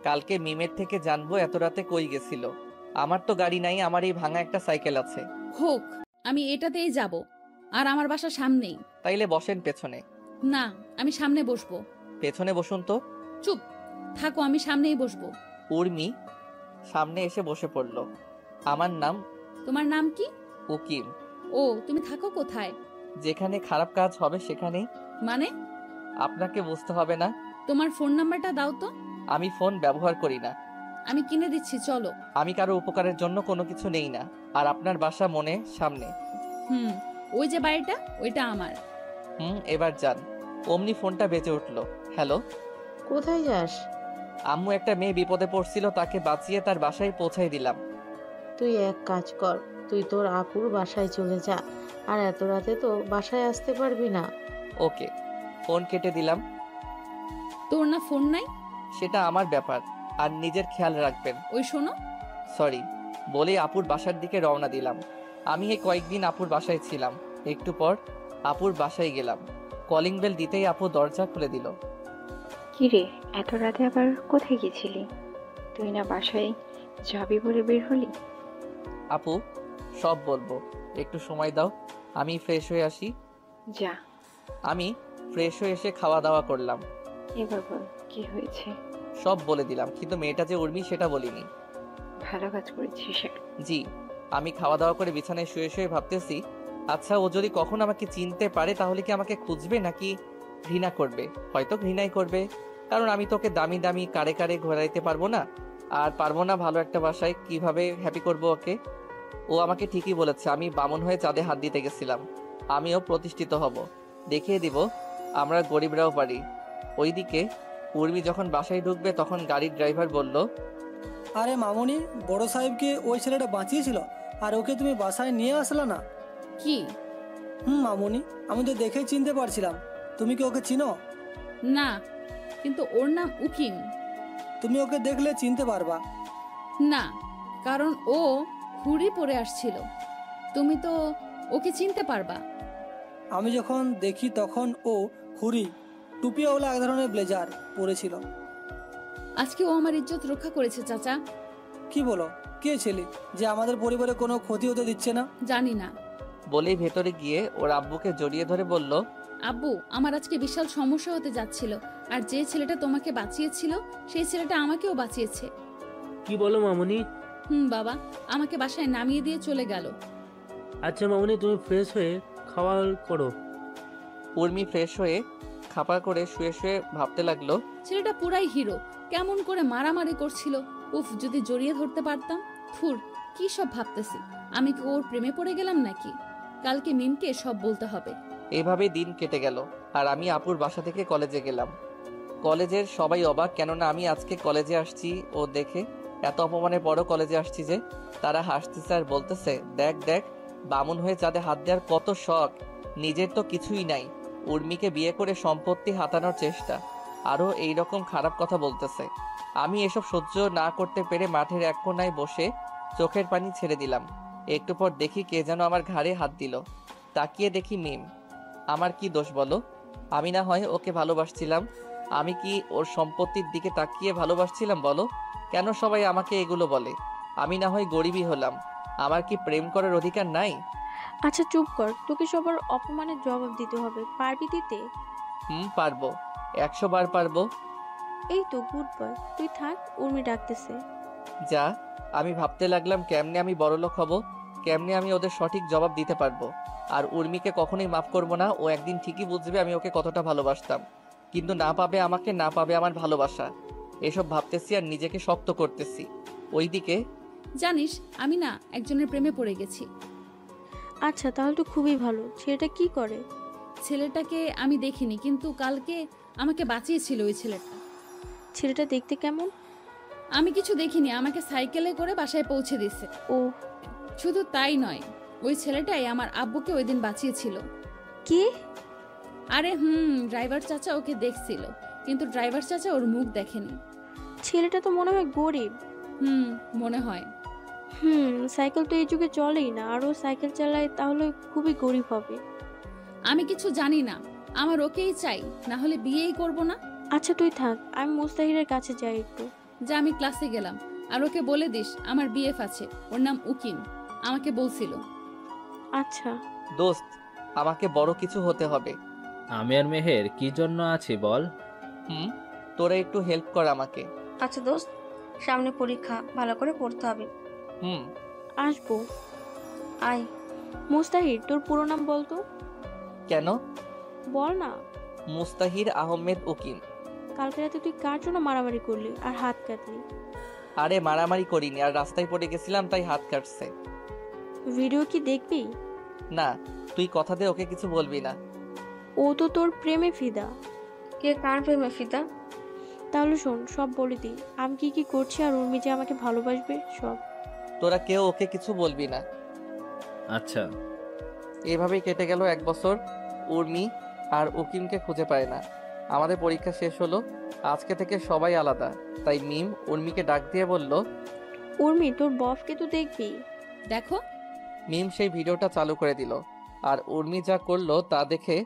কালকে মিমের থেকে জানবো এত রাতে কই গেছিল। আমার তো গাড়ি নাই, আমার এই ভাঙা একটা সাইকেল আছে। হোক, আমি এটাতেই যাব, আর আমার বাসা সামনেই। তাইলে বসেন পেছনে। না, আমি সামনে বসবো। পেছনে বসুন তো। চুপ থাকো, আমি সামনেই বসবো। উর্মি সামনে এসে বসে পড়ল। আমার নাম। তোমার নাম কি? উকিম। ও, তুমি থাকো কোথায়? যেখানে খারাপ কাজ হবে সেখানেই। মানে? আপনাকে বুঝতে হবে না। তোমার ফোন নাম্বারটা দাও তো। আমি ফোন ব্যবহার করি না। আমি কিনে দিচ্ছি, চলো। আমি কারো উপকারের জন্য কোনো কিছু নেই না। আর আপনার বাসা মনে সামনে। ওই যে বাড়িটা, ওইটা আমার। এবার যান। অমনি ফোনটা বেজে উঠলো। হ্যালো। কোথায় যাস? আম্মু একটা মেয়ে বিপদে পড়ছিল, তাকে বাঁচিয়ে তার বাসায় পৌঁছাই দিলাম। তুই এক কাজ কর, তুই তোর আপুর বাসায় চলে যা। আর এত রাতে তো বাসায় আসতে পারবি না। ওকে, ফোন কেটে দিলাম। তোর না ফোন নাই? সেটা আমার ব্যাপার, আর নিজের খেয়াল রাখবেন। ওই শোনো। সরি বলে আপুর বাসার দিকে রওনা দিলাম। আমি এই কয়েকদিন আপুর বাসায় ছিলাম। একটু পর আপুর বাসায় গেলাম। কলিং বেল দিতেই আপু দরজা খুলে দিল। কি রে, এত রাতে আবার কোথায় গেছিলি? তুই না বাসায় যাবি বলে বের হলি? আপু সব বলবো, একটু সময় দাও, আমি ফ্রেশ হয়ে আসি। যা। আমি ফ্রেশ হয়ে এসে খাওয়া দাওয়া করলাম। এবার বল কি হয়েছে। সব বলে দিলাম, কিন্তু মেয়েটা যে উর্মি সেটা বলিনি। ভালো কাজ করেছিস। জি। আমি খাওয়া দাওয়া করে বিছানায় শুয়ে শুয়ে ভাবতেছি, আচ্ছা ও যদি কখন আমাকে চিনতে পারে তাহলে কি আমাকে খুঁজবে নাকি ঘৃণা করবে? হয়তো ঘৃণাই করবে, কারণ আমি তোকে দামি দামি কারে কারে ঘোরাইতে পারবো না, আর পারবো না ভালো একটা বাসায়। কিভাবে হ্যাপি করবো ওকে? ও আমাকে ঠিকই বলেছে, আমি বামন হয়ে চাঁদে হাত দিতে গেছিলাম। আমিও প্রতিষ্ঠিত হব, দেখিয়ে দিব আমরা গরিবরাও পারি। ওইদিকে উর্মি যখন বাসায় ঢুকবে তখন গাড়ির ড্রাইভার বলল, আরে মামুনি, বড় সাহেবকে ওই ছেলেটা বাঁচিয়েছিল, আর ওকে তুমি বাসায় নিয়ে আসলা না? কি? মামুনি, আমি তো দেখেই চিনতে পারছিলাম। তুমি কি ওকে চিনো? না, কিন্তু ওর নাম উকিম। তুমি ওকে দেখলে চিনতে পারবা না, কারণ ও হুড়ি পরে আসছিল। তুমি তো ওকে চিনতে পারবা। আমি যখন দেখি তখন ও হুড়ি টুপিওয়ালা এক ধরনের ব্লেজার পরেছিল। আজকে ও আমার ইজ্জত রক্ষা করেছে চাচা। কি বলো? কে ছেলে যে আমাদের পরিবারে কোনো ক্ষতি হতে দিচ্ছে না? জানি না। বলেই ভেতরে গিয়ে ওর আব্বুকে জড়িয়ে ধরে বলল, আব্বু, আমার আজকে বিশাল সমস্যা হতে যাচ্ছিল, আর যে ছেলেটা তোমাকে বাঁচিয়েছিল সেই ছেলেটা আমাকেও বাঁচিয়েছে। কি বলো মামুনি? বাবা আমাকে বাসায় নামিয়ে দিয়ে চলে গেল। আচ্ছা মামুনি, তুমি ফ্রেশ হয়ে খাওয়া করো। উর্মি ফ্রেশ হয়ে খাপা করে শুয়ে শুয়ে ভাবতে লাগলো, ছেলেটা পুরাই হিরো, কেমন করে মারামারি করছিল। উফ, যদি জড়িয়ে ধরতে পারতাম। থুর, কি সব ভাবতেছি, আমি কি ওর প্রেমে পড়ে গেলাম নাকি? কালকে মিমকে সব বলতে হবে। এভাবে দিন কেটে গেল, আর আমি আপুর বাসা থেকে কলেজে গেলাম। কলেজের সবাই অবাক, কেননা আমি আজকে কলেজে আসছি ও দেখে। এত অপমানের পরও কলেজে আসছি যে। তারা হাসতেছে আর বলতেছে, দেখ দেখ, বামুন হয়ে চাঁদে হাত দেওয়ার কত শখ, নিজের তো কিছুই নাই, উর্মিকে বিয়ে করে সম্পত্তি হাতানোর চেষ্টা, আরও এইরকম খারাপ কথা বলতেছে। আমি এসব সহ্য না করতে পেরে মাঠের এক কোনায় বসে চোখের পানি ছেড়ে দিলাম। একটু পর দেখি কে যেন আমার ঘাড়ে হাত দিল। তাকিয়ে দেখি মিম। আমার কি দোষ বলো? আমি না হয় ওকে ভালোবাসছিলাম? আমি কি ওর সম্পত্তির দিকে তাকিয়ে ভালোবাসছিলাম বলো? কেন সবাই আমাকে এগুলো বলে? আমি না হয় গরিবই হলাম, আমার কি প্রেম করার অধিকার নাই? আচ্ছা চুপ কর, তোকে সবার অপমানের জবাব দিতে হবে, পারবি দিতে? পারবো, 100 বার পারবো। এই তো গুড বয়, তুই থাক, উর্মি ডাকতেছে। যা। আমি ভাবতে লাগলাম কেমনে আমি বড়লোক হব, কেমনে আমি ওদের সঠিক জবাব দিতে পারবো। আর উর্মিকে কখনোই মাফ করবো না, ও একদিন ঠিকই বুঝবে আমি ওকে কতটা ভালোবাসতাম, কিন্তু না পাবে আমাকে, না পাবে আমার ভালোবাসা। এসব ভাবতেছি আর নিজেকে শক্ত করতেছি। ওইদিকে জানিস, আমি না একজনের প্রেমে পড়ে গেছি। আচ্ছা তাহলে তো খুবই ভালো। ছেলেটা কি করে? ছেলেটাকে আমি দেখিনি, কিন্তু কালকে আমাকে বাঁচিয়েছিল ওই ছেলেটা। ছেলেটা দেখতে কেমন? আমি কিছু দেখিনি, আমাকে সাইকেলে করে বাসায় পৌঁছে দিছে। ও শুধু তাই নয়, ওই ছেলেটাই আমার আব্বুকে ওই দিন বাঁচিয়েছিল। কি? আরে ড্রাইভার চাচা ওকে দেখছিল, কিন্তু ড্রাইভার চাচা ওর মুখ দেখেনি। ছেলেটা তো মনে হয় গরিব। মনে হয়। সাইকেল তো এই যুগে চলেই না, আরও সাইকেল চালায়, তাহলে খুবই গরিব হবে। আমি কিছু জানি না, আমার ওকেই চাই, না হলে বিয়েই করব না। আচ্ছা তুই থাক, আমি মুস্তাহিরের কাছে যাই একটু। যা, আমি ক্লাসে গেলাম। আর ওকে বলে দিস আমার বিএফ আছে, ওর নাম উকিম, আমাকে বলছিল। আচ্ছা দোস্ত, আমাকে বড় কিছু হতে হবে। আমি আর মেহের কি জন্য আছি বল? তোরা একটু হেল্প কর আমাকে। আচ্ছা দোস্ত, সামনে পরীক্ষা, ভালো করে পড়তে হবে। আসবো। আয়। মুস্তাহির, তোর পুরো নাম বলতো। কেন? বল না। মুস্তাহির আহমেদ উকিম। কালকে রাতে তুই কার জন্য মারামারি করলি আর হাত কাটলি? আরে মারামারি করিনি, আর রাস্তায় পড়ে গেছিলাম তাই হাত কাটছে। ভিডিও কি দেখবি? না, তুই কথা দে ওকে কিছু বলবি না। ও তো তোর প্রেমে ফিদা। কে কার প্রেমে ফিদা? তাহলে শোন, সব বলে দিই, আমি কি কি করছি আর উর্মি যে আমাকে ভালোবাসবে সব। তোরা কেউ ওকে কিছু বলবি না। আচ্ছা। এভাবেই কেটে গেল 1 বছর। উর্মি আর উকিমকে খুঁজে পায় না। আমাদের পরীক্ষা শেষ হলো, আজকে থেকে সবাই আলাদা। তাই মিম উর্মিকে ডাক দিয়ে বলল, উর্মি, তোর বফকে তো দেখবি। দেখো। মিম সেই ভিডিওটা চালু করে দিল, আর উর্মি যা করলো তা দেখে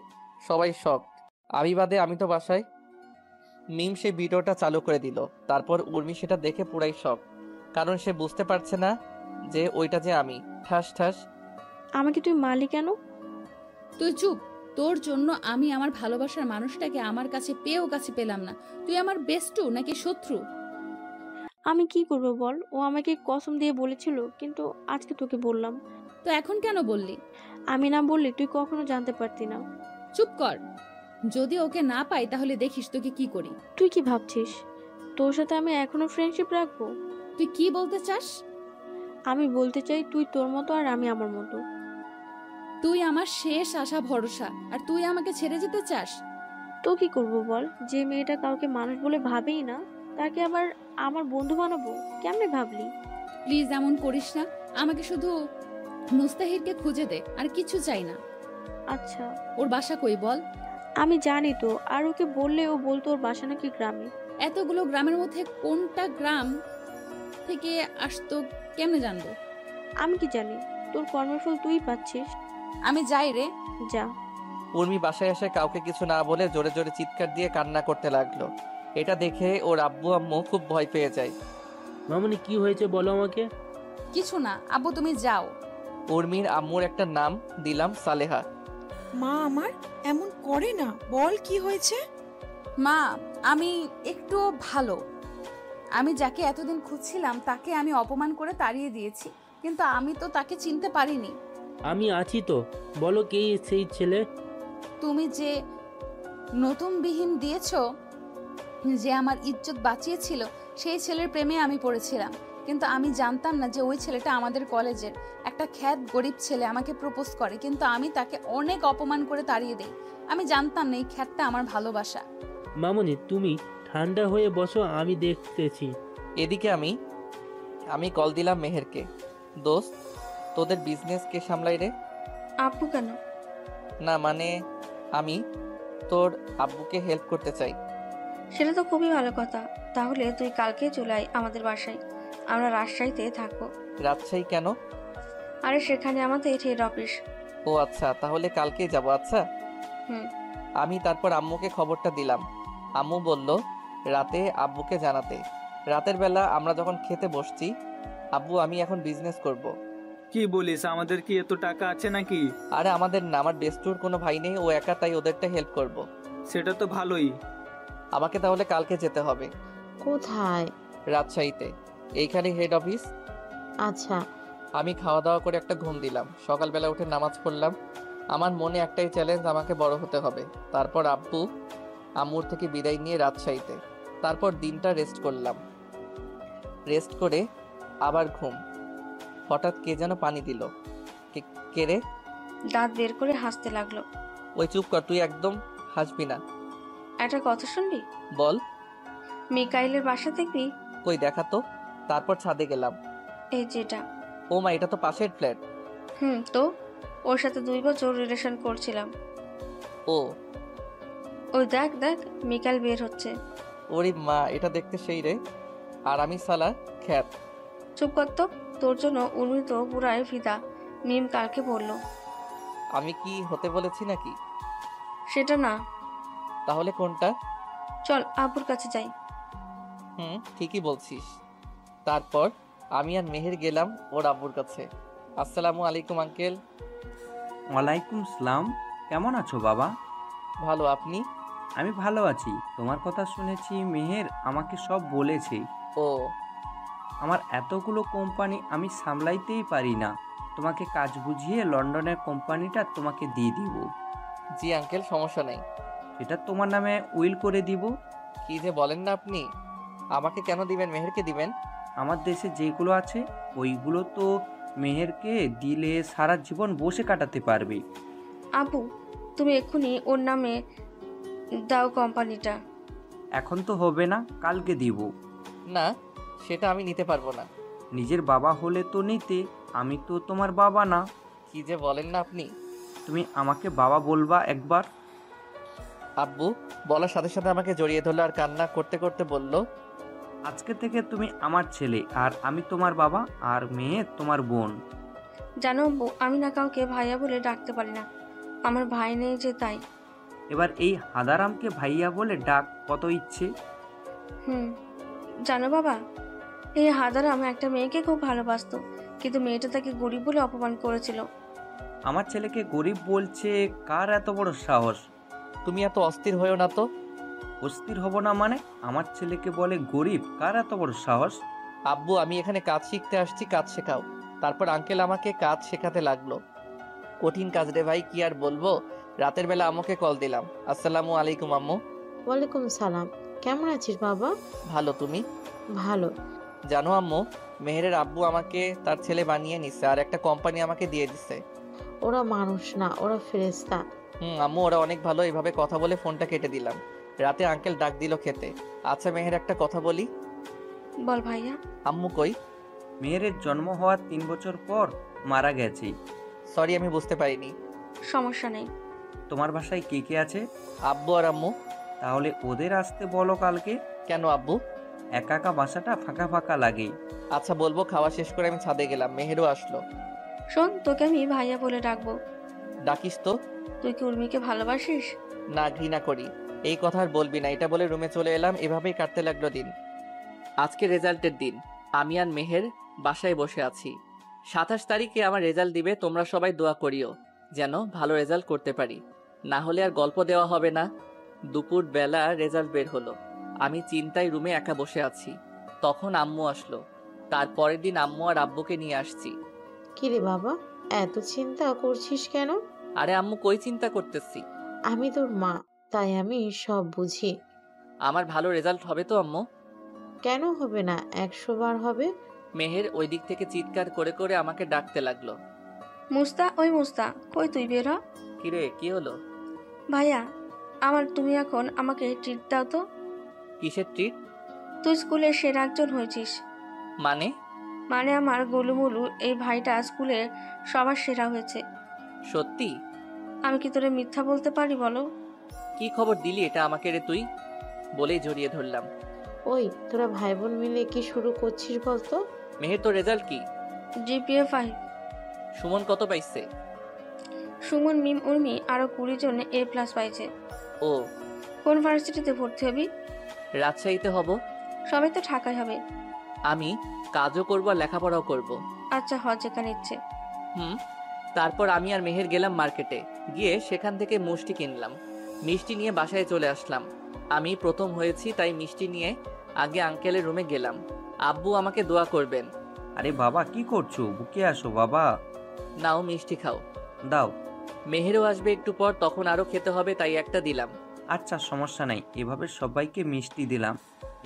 সবাই শক। আমি বাদে, আমি তো বাসায়। মিম সেই ভিডিওটা চালু করে দিল, তারপর উর্মি সেটা দেখে পুরাই শক, কারণ সে বুঝতে পারছে না যে ওইটা যে আমি। ঠাস ঠাস। আমাকে তুই মারলি কেন? তুই চুপ। তোর জন্য আমি আমার ভালোবাসার মানুষটাকে আমার কাছে পেয়েও কাছে পেলাম না। তুই আমার বেস্টু নাকি শত্রু? আমি কি করব বল? ও আমাকে কসম দিয়ে বলেছিল, কিন্তু আজকে তোকে বললাম। তো এখন কেন বললি? আমি না বললে তুই কখনো জানতে পারতি না। চুপ কর। যদি ওকে না পাই তাহলে দেখিস তোকে কি করি। তুই কি ভাবছিস তোর সাথে আমি এখনো ফ্রেন্ডশিপ রাখবো? তুই কি বলতে চাস? আমি বলতে চাই তুই তোর মতো আর আমি আমার মতো। তুই আমার শেষ আশা ভরসা, আর তুই আমাকে ছেড়ে যেতে চাস? তো কি করব বল? যে মেয়েটা কাউকে মানুষ বলে ভাবেই না, তাকে আবার আমার বন্ধু বানাবো? কেমনে ভাবলি? প্লিজ এমন করিস না। আমাকে শুধু মুস্তাহিরকে খুঁজে দে, আর কিছু চাই না। আচ্ছা। ওর বাসা কই বল? আমি জানি তো, আর ওকে বললে ও বলতো ওর বাসা নাকি গ্রামে। এতগুলো গ্রামের মধ্যে কোনটা গ্রাম থেকে আসতো কেমনে জানবো? আমি কি জানি? তোর কর্মের ফল তুই পাচ্ছিস। আমি যাই রে। যা। উর্মি বাসায় এসে কাউকে কিছু না বলে জোরে জোরে চিৎকার দিয়ে কান্না করতে লাগলো। এটা দেখে ওর আব্বু আম্মু খুব ভয় পেয়ে যায়। মামুনি, কি হয়েছে বলো আমাকে। কিছু না আব্বু, তুমি যাও। উর্মির আম্মুর একটা নাম দিলাম সালেহা। মা আমার এমন করে না, বল কি হয়েছে? মা, আমি একটু ভালো। আমি যাকে এতদিন খুঁজছিলাম তাকে আমি অপমান করে তাড়িয়ে দিয়েছি, কিন্তু আমি তো তাকে চিনতে পারিনি। আমি আছি তো, বলো কে সেই ছেলে? তুমি যে নতুন বিহীন দিয়েছো, যে আমার ইজ্জত বাঁচিয়েছিল, সেই ছেলের প্রেমে আমি পড়েছিলাম। কিন্তু আমি জানতাম না যে ওই ছেলেটা আমাদের কলেজের একটা খ্যাত গরিব ছেলে আমাকে প্রপোজ করে, কিন্তু আমি তাকে অনেক অপমান করে তাড়িয়ে দেই। আমি জানতাম না এই খ্যাতটা আমার ভালোবাসা। মামুনি, তুমি ঠান্ডা হয়ে বসো, আমি দেখতেছি। এদিকে আমি কল দিলাম মেহেরকে। দোস্ত, তোদের বিজনেস কে সামলাই রে? আব্বু। কেন? না মানে আমি তোর আব্বুকে হেল্প করতে চাই। সেটা তো খুবই ভালো কথা। তাহলে তুই কালকে চলে আয় আমাদের বাসায়, আমরা রাজশাহীতে থাকবো। রাজশাহী কেন? আরে সেখানে আমাদের হেড অফিস। ও আচ্ছা, তাহলে কালকেই যাব। আচ্ছা। আমি তারপর আম্মুকে খবরটা দিলাম। আম্মু বলল রাতে আব্বুকে জানাতে। রাতের বেলা আমরা যখন খেতে বসছি, আব্বু আমি এখন বিজনেস করব। কি বলিস? আমাদের কি এত টাকা আছে নাকি? আরে আমাদের না, আমার বেস্টুর কোনো ভাই নেই, ও একা, তাই ওদেরটা হেল্প করব। সেটা তো ভালোই। আমাকে তাহলে কালকে যেতে হবে। কোথায়? রাজশাহীতে, এইখানে হেড অফিস। আচ্ছা। আমি খাওয়া দাওয়া করে একটা ঘুম দিলাম, সকালবেলা উঠে নামাজ পড়লাম। আমার মনে একটাই চ্যালেঞ্জ, আমাকে বড় হতে হবে। তারপর আব্বু আম্মুর থেকে বিদায় নিয়ে রাজশাহীতে। তারপর দিনটা রেস্ট করলাম। রেস্ট করে আবার ঘুম। হঠাৎ কে যেন পানি দিল। কে রে? দাঁত বের করে হাসতে লাগলো। ওই চুপ কর, তুই একদম হাসবি না। একটা কথা শুনবি? বল। মিকাইলের বাসা দেখবি? কই দেখা তো। তারপর ছাদে গেলাম। এই যেটা। ও মা, এটা তো পাশের ফ্ল্যাট। তো ওর সাথে 2 বছর রিলেশন করছিলাম। ও ওই দেখ দেখ মিকাইল বের হচ্ছে। ওরে মা, এটা দেখতে সেই রে। আর আমি সালা খ্যাত। চুপ কর তো, তোর জন্য উনি তো পুরাই ফিদা। মিম কালকে বলল। আমি কি হতে বলেছি নাকি? সেটা না। তাহলে কোনটা? চল আব্বুর কাছে যাই। ঠিকই বলছিস। তারপর আমি আর মেহের গেলাম ওর আব্বুর কাছে। আসসালামু আলাইকুম আঙ্কেল। ওয়ালাইকুম সালাম। কেমন আছো বাবা? ভালো, আপনি? আমি ভালো আছি। তোমার কথা শুনেছি, মেহের আমাকে সব বলেছে। ও, আমার এতগুলো কোম্পানি আমি সামলাইতেই পারি না, তোমাকে কাজ বুঝিয়ে লন্ডনের কোম্পানিটা তোমাকে দিয়ে দিব। জি আঙ্কেল, সমস্যা নেই। এটা তোমার নামে উইল করে দিব। কি যে বলেন না আপনি। আমাকে কেন দিবেন, মেহেরকে দিবেন? আমার দেশে যেগুলো আছে ওইগুলো তো মেহেরকে দিলে সারা জীবন বসে কাটাতে পারবে। আপু, তুমি এক্ষুনি ওর নামে দাও কোম্পানিটা। এখন তো হবে না, কালকে দিব। না, সেটা আমি নিতে পারবো না। নিজের বাবা হলে তো নিতে, আমি তো তোমার বাবা না। কি যে বলেন না আপনি। তুমি আমাকে বাবা বলবা একবার। আব্বু বলার সাথে সাথে আমাকে জড়িয়ে ধরলো আর কান্না করতে করতে বলল, আজকে থেকে তুমি আমার ছেলে, আর আমি তোমার বাবা, আর মেয়ে তোমার বোন। জানো আব্বু, আমি না কাউকে ভাইয়া বলে ডাকতে পারি না। আমার ভাই নেই যে, তাই। এবার এই হাদারামকে ভাইয়া বলে ডাক, কত ইচ্ছে। জানো বাবা, এই হাদারাম একটা মেয়েকে খুব ভালোবাসতো, কিন্তু মেয়েটা তাকে গরিব বলে অপমান করেছিল। আমার ছেলেকে গরিব বলছে? কার এত বড় সাহস? তুমি এত অস্থির হয়েও না তো। অস্থির হব না মানে? আমার ছেলেকে বলে গরিব? কার এত বড় সাহস? আব্বু, আমি এখানে কাজ শিখতে আসছি, কাজ শেখাও। তারপর আঙ্কেল আমাকে কাজ শেখাতে লাগলো। কঠিন কাজ রে ভাই, কি আর বলবো। রাতের বেলা আম্মুকে কল দিলাম। আসসালামু আলাইকুম আম্মু। ওয়ালাইকুম সালাম। কেমন আছিস বাবা? ভালো, তুমি? ভালো। জানো আম্মু, মেহেরের আব্বু আমাকে তার ছেলে বানিয়ে নিছে আর একটা কোম্পানি আমাকে দিয়ে দিছে। ওরা মানুষ না, ওরা ফেরেশতা। আম্মু, ওরা অনেক ভালো। এভাবে কথা বলে ফোনটা কেটে দিলাম। রাতে আঙ্কেল ডাক দিল খেতে। আচ্ছা মেহের, একটা কথা বলি। বল ভাইয়া। আম্মু কই? মেহেরের জন্ম হওয়ার 3 বছর পর মারা গেছে। সরি, আমি বুঝতে পারিনি। সমস্যা নেই। তোমার বাসায় কে কে আছে? আব্বু আর আম্মু। তাহলে ওদের আসতে বলো কালকে। কেন আব্বু? একা একা বাসাটা ফাঁকা ফাঁকা লাগে। আচ্ছা বলবো। খাওয়া শেষ করে আমি ছাদে গেলাম। মেহেরও আসলো। শোন, তোকে আমি ভাইয়া বলে ডাকবো। ডাকিস তো। তুই কি উর্মিকে ভালোবাসিস? না, ঘৃণা করি। এই কথা আর বলবি না। এটা বলে রুমে চলে এলাম। এভাবেই কাটতে লাগলো দিন। আজকে রেজাল্টের দিন। আমি আর মেহের বাসায় বসে আছি। 27 তারিখে আমার রেজাল্ট দিবে। তোমরা সবাই দোয়া করিও যেন ভালো রেজাল্ট করতে পারি, না হলে আর গল্প দেওয়া হবে না। দুপুর বেলা রেজাল্ট বের হলো। আমি চিন্তায় রুমে একা বসে আছি। তখন আম্মু আসলো। তারপরের দিন আম্মু আর আব্বুকে নিয়ে আসছি। কিরে বাবা, এত চিন্তা করছিস কেন? আরে আম্মু, কই চিন্তা করতেছি। আমি তোর মা, তাই আমি সব বুঝি। আমার ভালো রেজাল্ট হবে তো আম্মু? কেন হবে না? 100 বার হবে। মেহের ওই দিক থেকে চিৎকার করে করে আমাকে ডাকতে লাগলো। মুস্তা, ওই মুস্তা, কই তুই বের হ। কিরে, কি হলো? ভাইয়া তুমি এখন আমাকে ট্রিট দাও তো। কিসের ট্রিট? তুই স্কুলের সেরা একজন হয়েছিস। মানে? মানে আমার গোলুমুলু এই ভাইটা স্কুলে সবার সেরা হয়েছে। সত্যি? আমি কি তোরে মিথ্যা বলতে পারি বলো? কি খবর দিলি এটা আমাকে রে তুই? বলেই জড়িয়ে ধরলাম। ওই তোরা ভাই বোন মিলে কি শুরু করছিস বলতো? মেহের, তোর রেজাল্ট কি? জিপিএ 5। সুমন কত পাইছে? সুমন, মিম, উর্মি আরো 20 জন A+ পাইছে। ও। কোন ভার্সিটিতে ভর্তি হবি? রাজশাহীতে হব। সবাই তো ঢাকায় হবে। আমি কাজও করব আর লেখাপড়াও করব। আচ্ছা, যেখানে ইচ্ছে। তারপর আমি আর মেহের গেলাম মার্কেটে। গিয়ে সেখান থেকে মিষ্টি কিনলাম। মিষ্টি নিয়ে বাসায় চলে আসলাম। আমি প্রথম হয়েছি, তাই মিষ্টি নিয়ে আগে আঙ্কেলের রুমে গেলাম। আব্বু আমাকে দোয়া করবেন। আরে বাবা, কি করছো? বুকে আসো বাবা। নাও, মিষ্টি খাও। দাও। মেহেরও আসবে একটু পর, তখন আরো খেতে হবে, তাই একটা দিলাম। আচ্ছা, সমস্যা নাই। এভাবে সবাইকে মিষ্টি দিলাম।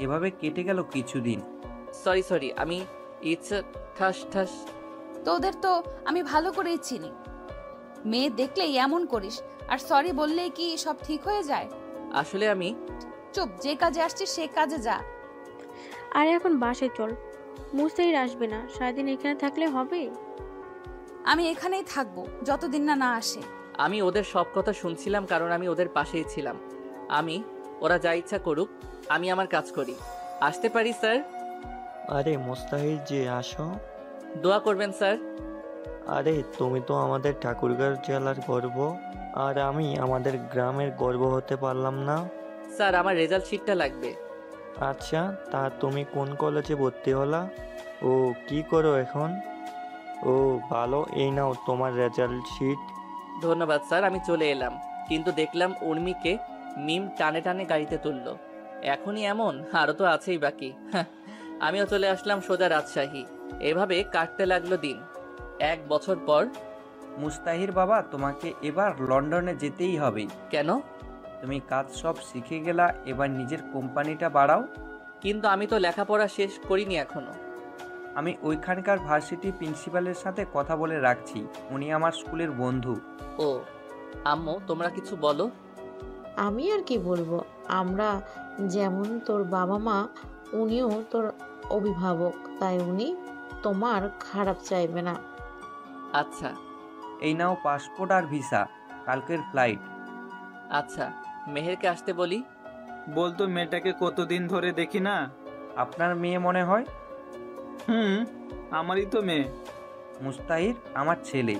এভাবে কেটে গেল কিছুদিন। সরি, আমি ইচ্ছা তোদের তো আমি ভালো করেই চিনি। মেয়ে দেখলেই এমন করিস, আর সরি বললেই কি সব ঠিক হয়ে যায়? আসলে আমি চুপ, যে কাজে আসছিস সে কাজে যা। আরে এখন বাসায় চল, মুস্তাহির আসবে না, সারাদিন এখানে থাকলে হবে? আমি এখানেই থাকবো যতদিন না না আসে। আমি ওদের সব কথা শুনছিলাম কারণ আমি ওদের পাশেই ছিলাম। ওরা যা ইচ্ছা করুক, আমি আমার কাজ করি। আসতে পারি স্যার? আরে মুস্তাহির যে, আসো। দোয়া করবেন স্যার। আরে তুমি তো আমাদের ঠাকুরগাঁও জেলার গর্ব, আর আমি আমাদের গ্রামের গর্ব হতে পারলাম না। স্যার, আমার রেজাল্ট শিটটা লাগবে। আচ্ছা, তা তুমি কোন কলেজে ভর্তি হলা? ও কি করো এখন? ও ভালো, এই নাও তোমার রেজাল্ট শিট। ধন্যবাদ স্যার, আমি চলে এলাম, কিন্তু দেখলাম উর্মিকে মিম টানে টানে গাড়িতে তুললো। এখনই এমন, আরও তো আছেই বাকি। আমিও চলে আসলাম সোজা রাজশাহী। এভাবে কাটতে লাগলো দিন। 1 বছর পর। মুস্তাহির বাবা, তোমাকে এবার লন্ডনে যেতেই হবে। কেন? তুমি কাজ সব শিখে গেলা, এবার নিজের কোম্পানিটা বাড়াও। কিন্তু আমি তো লেখাপড়া শেষ করিনি এখনো। আমি ওইখানকার ভার্সিটি প্রিন্সিপালের সাথে কথা বলে রাখছি, উনি আমার স্কুলের বন্ধু। ও আম্মু, তোমরা কিছু বলো। আমি আর কি বলবো, আমরা যেমন তোর বাবা মা, উনিও তোর অভিভাবক, তাই উনি তোমার খারাপ চাইবে না। আচ্ছা। এই নাও পাসপোর্ট আর ভিসা, কালকের ফ্লাইট। আচ্ছা, মেহেরকে আসতে বলি। বলতো মেয়েটাকে কতদিন ধরে দেখি না। আপনার মেয়ে মনে হয়? আমারই তো মেয়ে। মুস্তাহির আমার ছেলে।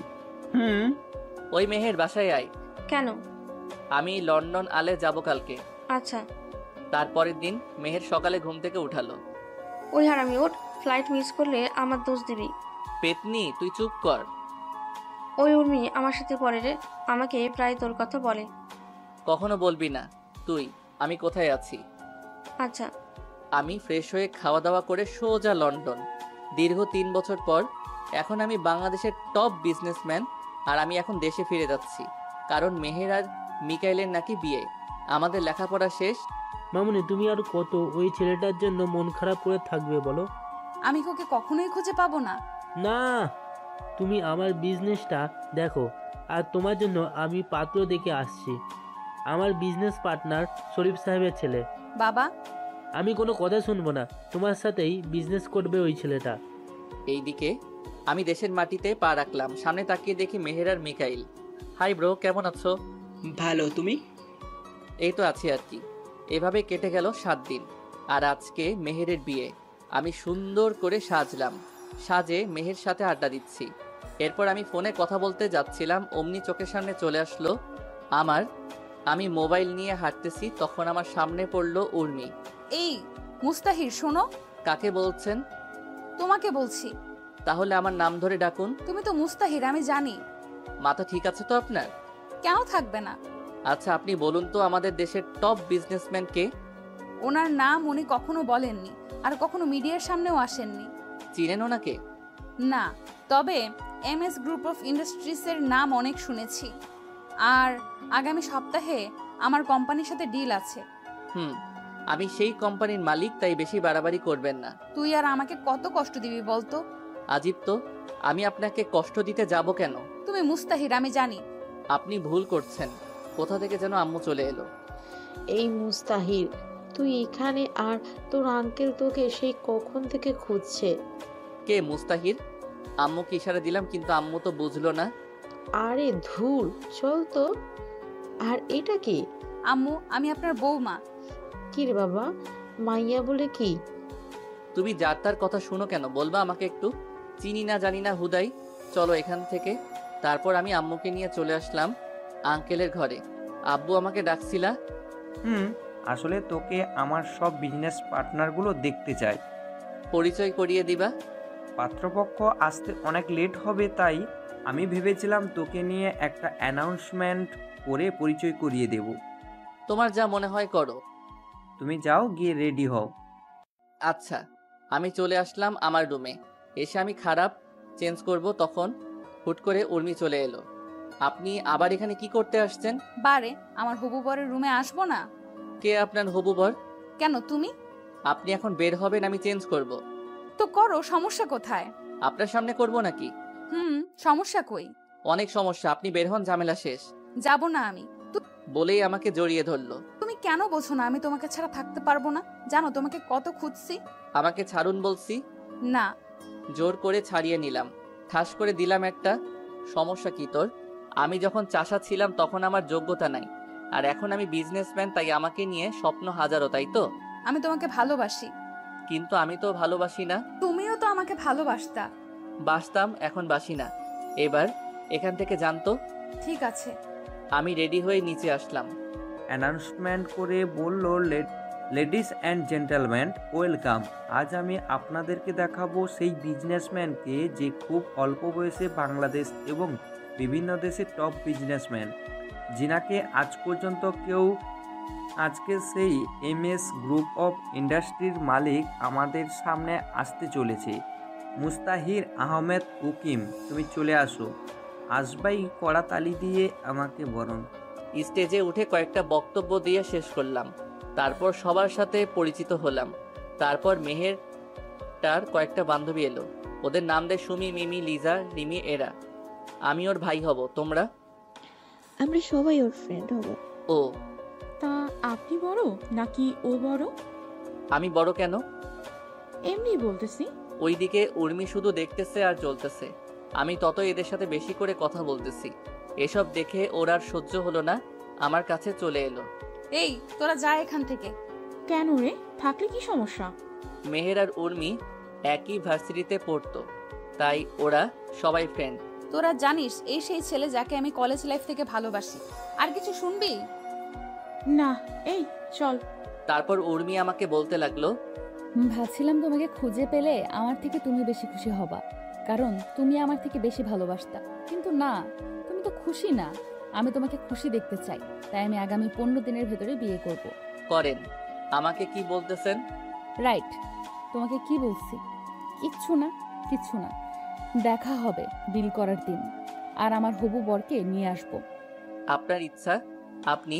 ওই মেহের বাসায় আয়। কেন? আমি লন্ডন আলে যাব কালকে। আচ্ছা। তারপরের দিন মেহের সকালে ঘুম থেকে উঠালো। ওই হারামি ওঠ, ফ্লাইট মিস করলে আমার দোষ দিবি। পেতনি, তুই চুপ কর। ওই উর্মি আমার সাথে পড়ে রে, আমাকে প্রায় তোর কথা বলে। কখনো বলবি না তুই আমি কোথায় আছি। আচ্ছা। আমি ফ্রেশ হয়ে খাওয়া দাওয়া করে সোজা লন্ডন। দীর্ঘ 3 বছর পর এখন আমি বাংলাদেশের টপ বিজনেসম্যান। আর আমি এখন দেশে ফিরে যাচ্ছি, কারণ মেহের আর মিকাইলের নাকি বিয়ে। আমাদের লেখাপড়া শেষ। মামুনি, তুমি আর কত ওই ছেলেটার জন্য মন খারাপ করে থাকবে বলো? আমি ওকে কখনোই খুঁজে পাবো না। না, তুমি আমার বিজনেসটা দেখো, আর তোমার জন্য আমি পাত্র দেখে আসছি। আমার বিজনেস পার্টনার শরীফ সাহেবের ছেলে। বাবা, আমি কোনো কথা শুনবো না, তোমার সাথেই বিজনেস করবে ওই ছেলেটা। এইদিকে আমি দেশের মাটিতে পা রাখলাম। সামনে তাকিয়ে দেখি মেহের আর মিকাইল। হাই ব্রো, কেমন আছো? ভালো, তুমি? এই তো আছি আর কি। এভাবে কেটে গেল 7 দিন। আর আজকে মেহেরের বিয়ে। আমি সুন্দর করে সাজলাম, সাজে মেহের সাথে আড্ডা দিচ্ছি। এরপর আমি ফোনে কথা বলতে যাচ্ছিলাম, অমনি চোখের সামনে চলে আসলো আমি মোবাইল নিয়ে হাঁটতেছি, তখন আমার সামনে পড়লো উর্মি। এই মুস্তাহির, শোনো। কাকে বলছেন? তোমাকে বলছি। তাহলে আমার নাম ধরে ডাকুন। তুমি তো মুস্তাহির, আমি জানি। মাথা ঠিক আছে তো আপনার? কেন থাকবে না। আচ্ছা, আপনি বলুন তো আমাদের দেশের টপ বিজনেসম্যান কে? ওনার নাম উনি কখনো বলেননি, আর কখনো মিডিয়ার সামনেও আসেননি। চিনেন ওনাকে? না, তবে MS গ্রুপ অফ ইন্ডাস্ট্রিজের নাম অনেক শুনেছি। আর আগামী সপ্তাহে আমার কোম্পানির সাথে ডিল আছে। আমি সেই কোম্পানির মালিক, তাই বেশি বাড়াবাড়ি করবেন না। তুই আর আমাকে কত কষ্ট দিবি বলতো? আজীব তো, আমি আপনাকে কষ্ট দিতে যাব কেন? তুমি মুস্তাহির, আমি জানি। আপনি ভুল করছেন। কোথা থেকে যেন আম্মু চলে এলো। এই মুস্তাহির, তুই এখানে, আর তোর আঙ্কেল তোকে সেই কখন থেকে খুঁজছে। কে মুস্তাহির? আম্মুকে ইশারা দিলাম, কিন্তু আম্মু তো বুঝলো না। আরে ধুর, চল তো। আর এটা কি? আম্মু, আমি আপনার বৌমা। কি রে বাবা, মাইয়া বলে কি? তুমি যার তার কথা শুনো কেন, বলবা আমাকে একটু? চিনি না জানি না হুদাই, চলো এখান থেকে। তারপর আমি আম্মুকে নিয়ে চলে আসলাম আঙ্কেলের ঘরে। আব্বু আমাকে ডাকছিলা? আসলে তোকে আমার সব বিজনেস পার্টনারগুলো দেখতে চাই। পরিচয় করিয়ে দিবা? পাত্রপক্ষ আসতে অনেক লেট হবে, তাই আমি ভেবেছিলাম তোকে নিয়ে একটা অ্যানাউন্সমেন্ট করে পরিচয় করিয়ে দেব। তোমার যা মনে হয় করো। তুমি যাও, গিয়ে রেডি হও। আচ্ছা। আমি চলে আসলাম আমার রুমে। এসে আমি খারাপ চেঞ্জ করব, তখন হুট করে উর্মি চলে এলো। আপনি আবার এখানে কি করতে আসছেন? বারে, আমার হবু বরের রুমে আসবো না? কে আপনার হবু বর? কেন, তুমি? আপনি এখন বের হবেন, আমি চেঞ্জ করব। তো করো, সমস্যা কোথায়? আপনার সামনে করব নাকি? সমস্যা কই? অনেক সমস্যা, আপনি বের হন, ঝামেলা শেষ। যাব না আমি। বলেই আমাকে জড়িয়ে ধরলো। তুমি কেন বোঝো না আমি তোমাকে ছাড়া থাকতে পারবো না? জানো তোমাকে কত খুঁজছি। আমাকে ছাড়ুন বলছি। না। জোর করে ছাড়িয়ে নিলাম, ঠাস করে দিলাম একটা। সমস্যা কি তোর? আমি যখন চাষা ছিলাম তখন আমার যোগ্যতা নাই, আর এখন আমি বিজনেসম্যান, তাই আমাকে নিয়ে স্বপ্ন হাজারো, তাই তো? আমি তোমাকে ভালোবাসি। কিন্তু আমি তো ভালোবাসি না। তুমিও তো আমাকে ভালোবাসতা। বাসতাম, এখন বাসি না। এবার এখান থেকে জানতো। ঠিক আছে। আমি রেডি হয়ে নিচে আসলাম। অ্যানাউন্সমেন্ট করে বলল, লেডিস অ্যান্ড জেন্টলম্যান, ওয়েলকাম। আজ আমি আপনাদেরকে দেখাবো সেই বিজনেসম্যানকে যে খুব অল্প বয়সে বাংলাদেশ এবং বিভিন্ন দেশের টপ বিজনেসম্যান, যিনাকে আজ পর্যন্ত কেউ। আজকে সেই MS গ্রুপ অফ ইন্ডাস্ট্রির মালিক আমাদের সামনে আসতে চলেছে। মুস্তাহির আহমেদ উকিম, তুমি চলে আসো। আসবাই কড়া তালি দিয়ে আমাকে বরণ। স্টেজে উঠে কয়েকটা বক্তব্য দিয়ে শেষ করলাম। তারপর সবার সাথে পরিচিত হলাম। তারপর মেহের তার কয়েকটা বান্ধবী এলো। ওদের নাম দেয় সুমি, মিমি, লিজা, রিমি, এরা। আমি ওর ভাই হব। তোমরা? আমরা সবাই ওর ফ্রেন্ড হব। ও, তা আপনি বড় নাকি ও বড়? আমি বড় কেন? এমনি বলতেছি। ওইদিকে উর্মি শুধু দেখতেছে আর চলতেছে। আমি তত এদের সাথে বেশি করে কথা বলতেছি। এসব দেখে ওর আর সহ্য হলো না, আমার কাছে চলে এলো। এই তোরা যা এখান থেকে। কেন রে? থাকলে কি সমস্যা? মেহের আর উর্মি একই ভার্সিটিতে পড়তো, তাই ওরা সবাই ফ্রেন্ড। তোরা জানিস এই সেই ছেলে যাকে আমি কলেজ লাইফ থেকে ভালোবাসি। আর কিছু শুনবি? না, এই চল। তারপর উর্মি আমাকে বলতে লাগলো, ভাবছিলাম তোমাকে খুঁজে পেলে আমার থেকে তুমি বেশি খুশি হবা, কারণ তুমি আমার থেকে বেশি ভালোবাসতা। কিন্তু না, তুমি তো খুশি না। আমি তোমাকে খুশি দেখতে চাই, তাই আমি আগামী 15 দিনের ভেতরে বিয়ে করব। করেন। আমাকে কি বলতেছেন? রাইট, তোমাকে কি বলছি? কিচ্ছু না, কিচ্ছু না। দেখা হবে ডিল করার দিন, আর আমার হবু বরকে নিয়ে আসব। আপনার ইচ্ছা, আপনি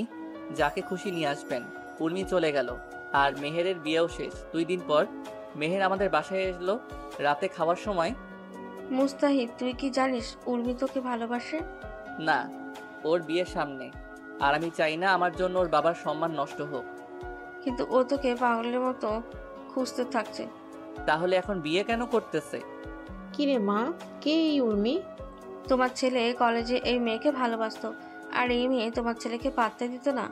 যাকে খুশি নিয়ে আসবেন। উর্মি চলে গেল, আর মেহেরের বিয়েও শেষ। 2 দিন পর মেহের আমাদের বাসায় এলো রাতে খাওয়ার সময়। মুস্তাহিদ, তুই কি জানিস উর্মি তোকে ভালোবাসে? না, ওর বিয়ের সামনে, আর আমি চাই না আমার জন্য ওর বাবার সম্মান নষ্ট হোক। কিন্তু ও তোকে পাগলের মতো খুঁজতে থাকছে। তাহলে এখন বিয়ে কেন করতেছে? কিরে মা, কে এই উর্মি? তোমার ছেলে কলেজে এই মেয়েকে ভালোবাসতো, আর এই মেয়ে তোমার ছেলেকে পাত্তা দিত না।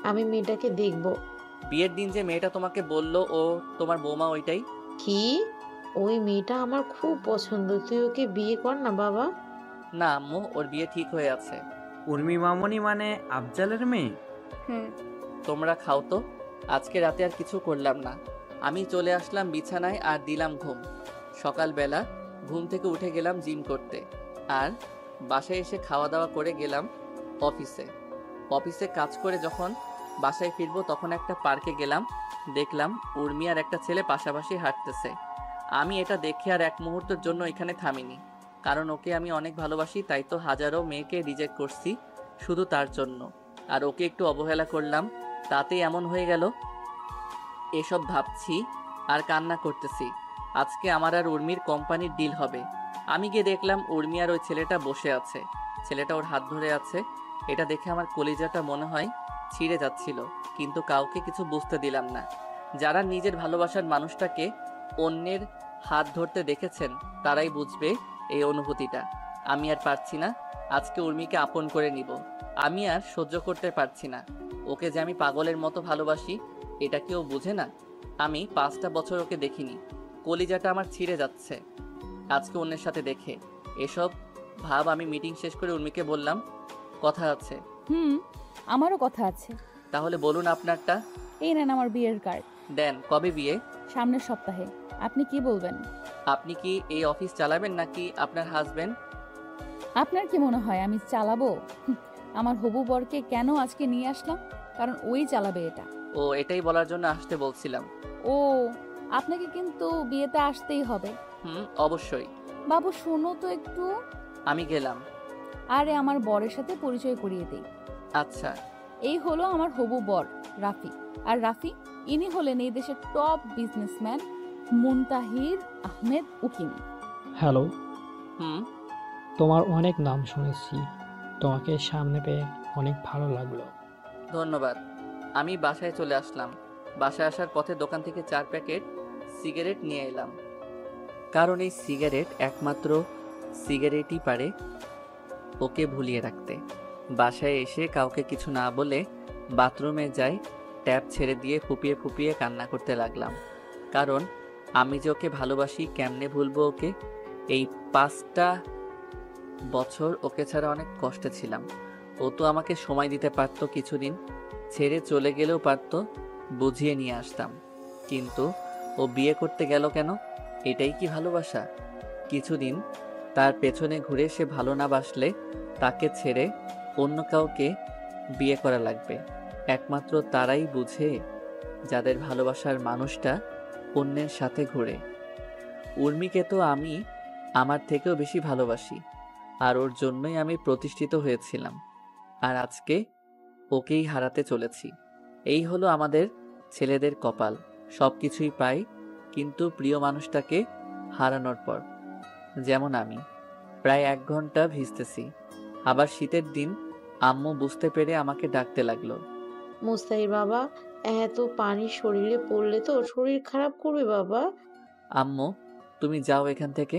আমি মেয়েটাকে দেখব। বিয়ের দিন যে মেয়েটা তোমাকে বললো ও তোমার বৌমা, ওইটাই? কি? ওই মেয়েটা আমার খুব পছন্দ, তুই ওকে বিয়ে কর না বাবা। না আম্মু, ওর বিয়ে ঠিক হয়ে আছে। উর্মি মামনি মানে আফজালের মেয়ে? তোমরা খাও তো, আজকে রাতে আর কিছু করলাম না। আমি চলে আসলাম বিছানায় আর দিলাম ঘুম। সকালবেলা ঘুম থেকে উঠে গেলাম জিম করতে, আর বাসায় এসে খাওয়া দাওয়া করে গেলাম অফিসে কাজ করে যখন বাসায় ফিরবো তখন একটা পার্কে গেলাম। দেখলাম উর্মি আর একটা ছেলে পাশাপাশি হাঁটতেছে। আমি এটা দেখে আর এক মুহূর্তের জন্য এখানে থামিনি, কারণ ওকে আমি অনেক ভালোবাসি, তাই তো হাজারো মেয়েকে রিজেক্ট করছি শুধু তার জন্য। আর ওকে একটু অবহেলা করলাম, তাতেই এমন হয়ে গেল। এসব ভাবছি আর কান্না করতেছি। আজকে আমার আর উর্মির কোম্পানির ডিল হবে। আমি গিয়ে দেখলাম উর্মি আর ওই ছেলেটা বসে আছে। ছেলেটা ওর হাত ধরে আছে। এটা দেখে আমার কলিজাটা মনে হয় ছিঁড়ে যাচ্ছিল, কিন্তু কাউকে কিছু বুঝতে দিলাম না। যারা নিজের ভালোবাসার মানুষটাকে অন্যের হাত ধরতে দেখেছেন তারাই বুঝবে এই অনুভূতিটা। আমি আর পারছি না আজকে উর্মিকে আপন করে নিব। আমি আর সহ্য করতে পারছি না ওকে যে আমি পাগলের মতো ভালোবাসি, এটা কেউ বুঝে না। আমি 5টা বছর ওকে দেখিনি, কলিজাটা আমার ছিঁড়ে যাচ্ছে আজকে অন্যের সাথে দেখে। এসব ভাব আমি মিটিং শেষ করে উর্মিকে বললাম, কথা আছে। আমারও কথা আছে। তাহলে বলুন আপনারটা। এই নেন আমার বিয়ের কার্ড। দেন। কবে বিয়ে? সামনের সপ্তাহে। আপনি কি বলবেন? আপনি কি এই অফিস চালাবেন নাকি আপনার হাজবেন্ড? আপনার কি মনে হয় আমি চালাবো? আমার হবু বরকে কেন আজকে নিয়ে আসলাম, কারণ ওই চালাবে এটা। ও, এটাই বলার জন্য আসতে বলছিলাম। ও, আপনাকে কিন্তু বিয়েতে আসতেই হবে। অবশ্যই। বাবু শোনো তো একটু। আমি গেলাম। আরে আমার বরের সাথে পরিচয় করিয়ে দেই। আচ্ছা। এই হলো আমার হবু বর রাফি। আর রাফি ইনি হলেন এই দেশের টপ বিজনেসম্যান মুনতাহির আহমেদ উকিম। হ্যালো। তোমার অনেক নাম শুনেছি, তোমাকে সামনে পেয়ে অনেক ভালো লাগলো। ধন্যবাদ। আমি বাসায় চলে আসলাম। বাসায় আসার পথে দোকান থেকে 4 প্যাকেট সিগারেট নিয়ে এলাম, কারণ এই সিগারেট একমাত্র সিগারেটই পারে ওকে ভুলিয়ে রাখতে। বাসায় এসে কাউকে কিছু না বলে বাথরুমে যাই, ট্যাপ ছেড়ে দিয়ে ফুপিয়ে ফুপিয়ে কান্না করতে লাগলাম। কারণ আমি যে ওকে ভালোবাসি, কেমনে ভুলবো ওকে? এই 5টা বছর ওকে ছাড়া অনেক কষ্টে ছিলাম। ও তো আমাকে সময় দিতে পারতো, কিছুদিন ছেড়ে চলে গেলেও পারতো, বুঝিয়ে নিয়ে আসতাম। কিন্তু ও বিয়ে করতে গেল কেন? এটাই কি ভালোবাসা? কিছুদিন তার পেছনে ঘুরে সে ভালো না বাসলে তাকে ছেড়ে অন্য কাউকে বিয়ে করা লাগবে। একমাত্র তারাই বুঝে যাদের ভালোবাসার মানুষটা অন্যের সাথে ঘুরে। উর্মিকে তো আমি আমার থেকেও বেশি ভালোবাসি, আর ওর জন্যই আমি প্রতিষ্ঠিত হয়েছিলাম, আর আজকে ওকেই হারাতে চলেছি। এই হলো আমাদের ছেলেদের কপাল। সব কিছুই পাই, কিন্তু প্রিয় মানুষটাকে হারানোর পর। যেমন আমি প্রায় 1 ঘন্টা ভিজতেছি। আবার শীতের দিন আম্মু বুঝতে পেরে আমাকে ডাকতে লাগলো। মুস্তাহির বাবা, এত পানি শরীরে পড়লে তো শরীর খারাপ করবে বাবা। আম্মু, তুমি যাও এখান থেকে।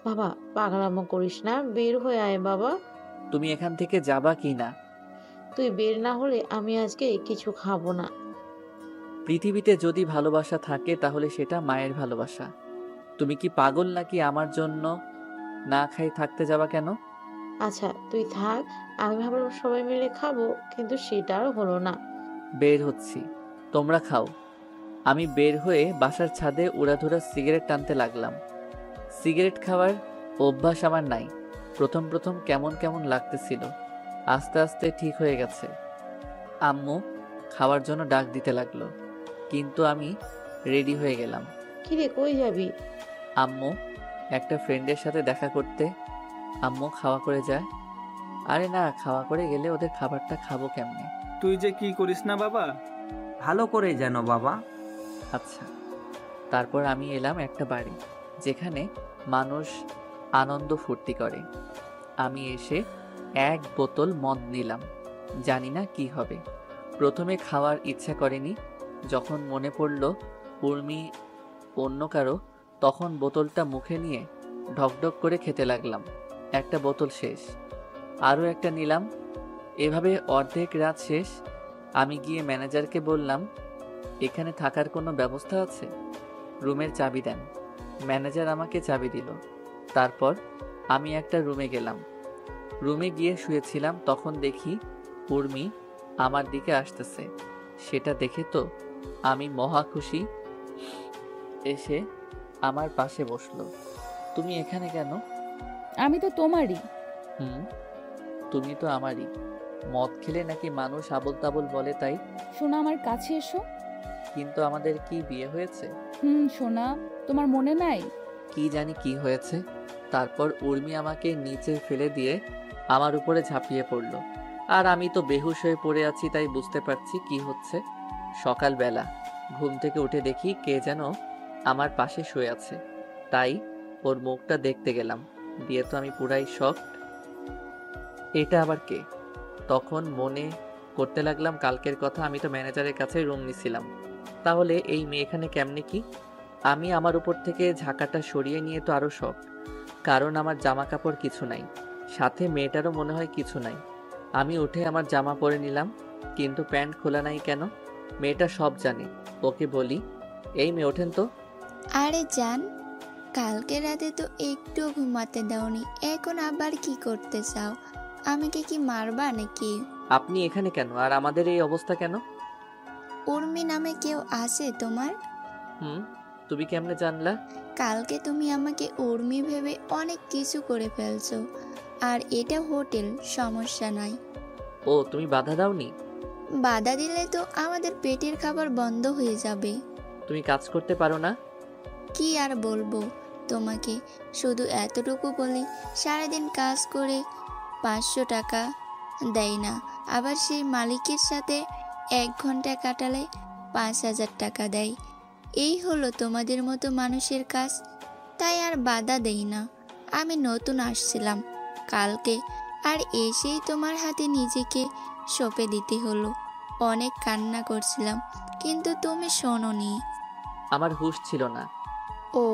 বাবা পাগলামো করিস না, বের হয়ে আয় বাবা। তুমি এখান থেকে যাবা কি না? তুই বের না হলে আমি আজকে কিছু খাবো না। পৃথিবীতে যদি ভালোবাসা থাকে তাহলে সেটা মায়ের ভালোবাসা। তুমি কি পাগল নাকি আমার জন্য না খাই থাকতে যাবা কেন? আচ্ছা তুই থাক, আমি ভাবলাম সবাই মিলে খাবো, কিন্তু সেটাও হলো না। বের হচ্ছি, তোমরা খাও। আমি বের হয়ে বাসার ছাদে উড়াধুরা সিগারেট টানতে লাগলাম। সিগারেট খাওয়ার অভ্যাস আমার নাই। প্রথম প্রথম কেমন কেমন লাগতেছিল, আস্তে আস্তে ঠিক হয়ে গেছে। আম্মু খাওয়ার জন্য ডাক দিতে লাগলো, কিন্তু আমি রেডি হয়ে গেলাম। কিরে কই যাবি? আম্মু, একটা ফ্রেন্ডের সাথে দেখা করতে। আম্মু খাওয়া করে যায়। আরে না, খাওয়া করে গেলে ওদের খাবারটা খাবো কেমনে? তুই যে কি করিস না বাবা। ভালো করে জানো বাবা। আচ্ছা। তারপর আমি এলাম একটা বাড়ি যেখানে মানুষ আনন্দ ফুর্তি করে। আমি এসে 1 বোতল মদ নিলাম, জানি না কি হবে। প্রথমে খাওয়ার ইচ্ছা করেনি, যখন মনে পড়ল উর্মি অন্য কারো, তখন বোতলটা মুখে নিয়ে ঢকঢক করে খেতে লাগলাম। একটা বোতল শেষ, আরও একটা নিলাম। এভাবে অর্ধেক রাত শেষ। আমি গিয়ে ম্যানেজারকে বললাম, এখানে থাকার কোনো ব্যবস্থা আছে? রুমের চাবি দেন। ম্যানেজার আমাকে চাবি দিল। তারপর আমি একটা রুমে গেলাম। রুমে গিয়ে শুয়েছিলাম, তখন দেখি উর্মি আমার দিকে আসতেছে। সেটা দেখে তো আমি মহা খুশি। এসে আমার পাশে বসলো। তুমি এখানে কেন? আমি তো তোমারই। তুমি তো আমারই। মদ খেলে নাকি মানুষ আবল তাবল বলে, তাই? সোনা আমার কাছে এসো। কিন্তু আমাদের কি বিয়ে হয়েছে? সোনা, তোমার মনে নাই? কি জানি কি হয়েছে। তারপর উর্মি আমাকে নিচে ফেলে দিয়ে আমার উপরে ঝাঁপিয়ে পড়লো, আর আমি তো বেহুশ হয়ে পড়ে আছি, তাই বুঝতে পারছি কি হচ্ছে। সকালবেলা ঘুম থেকে উঠে দেখি কে যেন আমার পাশে শুয়ে আছে, তাই ওর মুখটা দেখতে গেলাম। দিয়ে তো আমি পুরাই শক। এটা আবার কে? তখন মনে করতে লাগলাম কালকের কথা। আমি তো ম্যানেজারের কাছে রুম নিছিলাম, তাহলে এই মেয়ে এখানে কেমনে কি? আমি আমার উপর থেকে ঝাঁকাটা সরিয়ে নিয়ে তো আরও শক, কারণ আমার জামা কাপড় কিছু নাই, সাথে মেয়েটারও মনে হয় কিছু নাই। আমি উঠে আমার জামা পরে নিলাম, কিন্তু প্যান্ট খোলা নাই কেন? মেয়েটা সব জানে। ওকে বলি, এই মেয়ে ওঠেন তো। আরে জান, কালকে রাতে তো একটু ঘুমাতে দাওনি, এখন আবার কি করতে চাও? আমাকে কি মারবা নাকি? আপনি এখানে কেন, আর আমাদের এই অবস্থা কেন? উর্মি নামে কেউ আছে তোমার? তুমি কেমনে জানলা? কালকে তুমি আমাকে উর্মি ভেবে অনেক কিছু করে ফেলছো, আর এটা হোটেল, সমস্যা নাই। ও, তুমি বাধা দাওনি? বাধা দিলে তো আমাদের পেটের খাবার বন্ধ হয়ে যাবে। তুমি কাজ করতে পারো না? কি আর বলবো তোমাকে, শুধু এতটুকু বলি, সারাদিন কাজ করে 500 টাকা দেয় না, আবার সেই মালিকের সাথে 1 ঘন্টা কাটালে 5000 টাকা দেয়। এই হলো তোমাদের মতো মানুষের কাজ, তাই আর বাধা দেই না। আমি নতুন আসছিলাম, কালকে আর এসেই তোমার হাতে নিজেকে সঁপে দিতে হলো। অনেক কান্না করছিলাম, কিন্তু তুমি শোনোনি। আমার হুঁশ ছিল না। ও,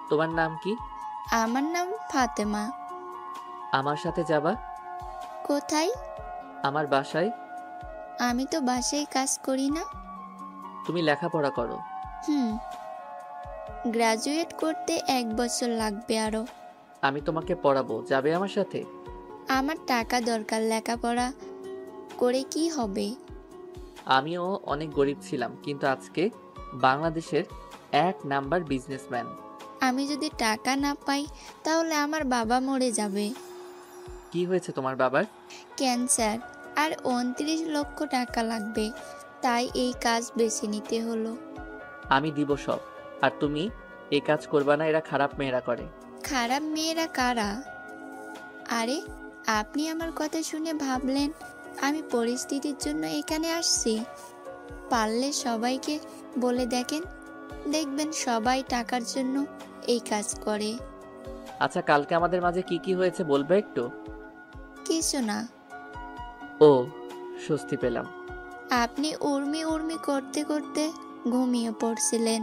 তোমার নাম কি? আমার নাম ফাতেমা। আমার সাথে যাবা? কোথায়? আমার বাসায়। আমি তো বাসায় কাজ করি না। তুমি লেখাপড়া করো? গ্রাজুয়েট করতে 1 বছর লাগবে আরো। আমি তোমাকে পড়াবো, যাবে আমার সাথে? আমার টাকা দরকার, লেখাপড়া করে কি হবে? আমিও অনেক গরিব ছিলাম, কিন্তু আজকে বাংলাদেশের 1 নাম্বার বিজনেসম্যান। আমি যদি টাকা না পাই তাহলে আমার বাবা মরে যাবে। কি হয়েছে তোমার বাবার? ক্যান্সার, আর 29 লক্ষ টাকা লাগবে, তাই এই কাজ বেছে নিতে হলো। আমি দিব সব, আর তুমি এই কাজ করবা না, এরা খারাপ মেয়েরা করে। খারাপ মেয়েরা কারা? আরে, আপনি আমার কথা শুনে ভাবলেন আমি পরিস্থিতির জন্য এখানে আসছি? পারলে সবাইকে বলে দেখবেন সবাই টাকার জন্য এই কাজ করে। আচ্ছা, কালকে আমাদের মাঝে কি কি হয়েছে বলবে একটু? কিছু না। ও, স্বস্তি পেলাম। আপনি উর্মি করতে করতে ঘুমিয়ে পড়ছিলেন।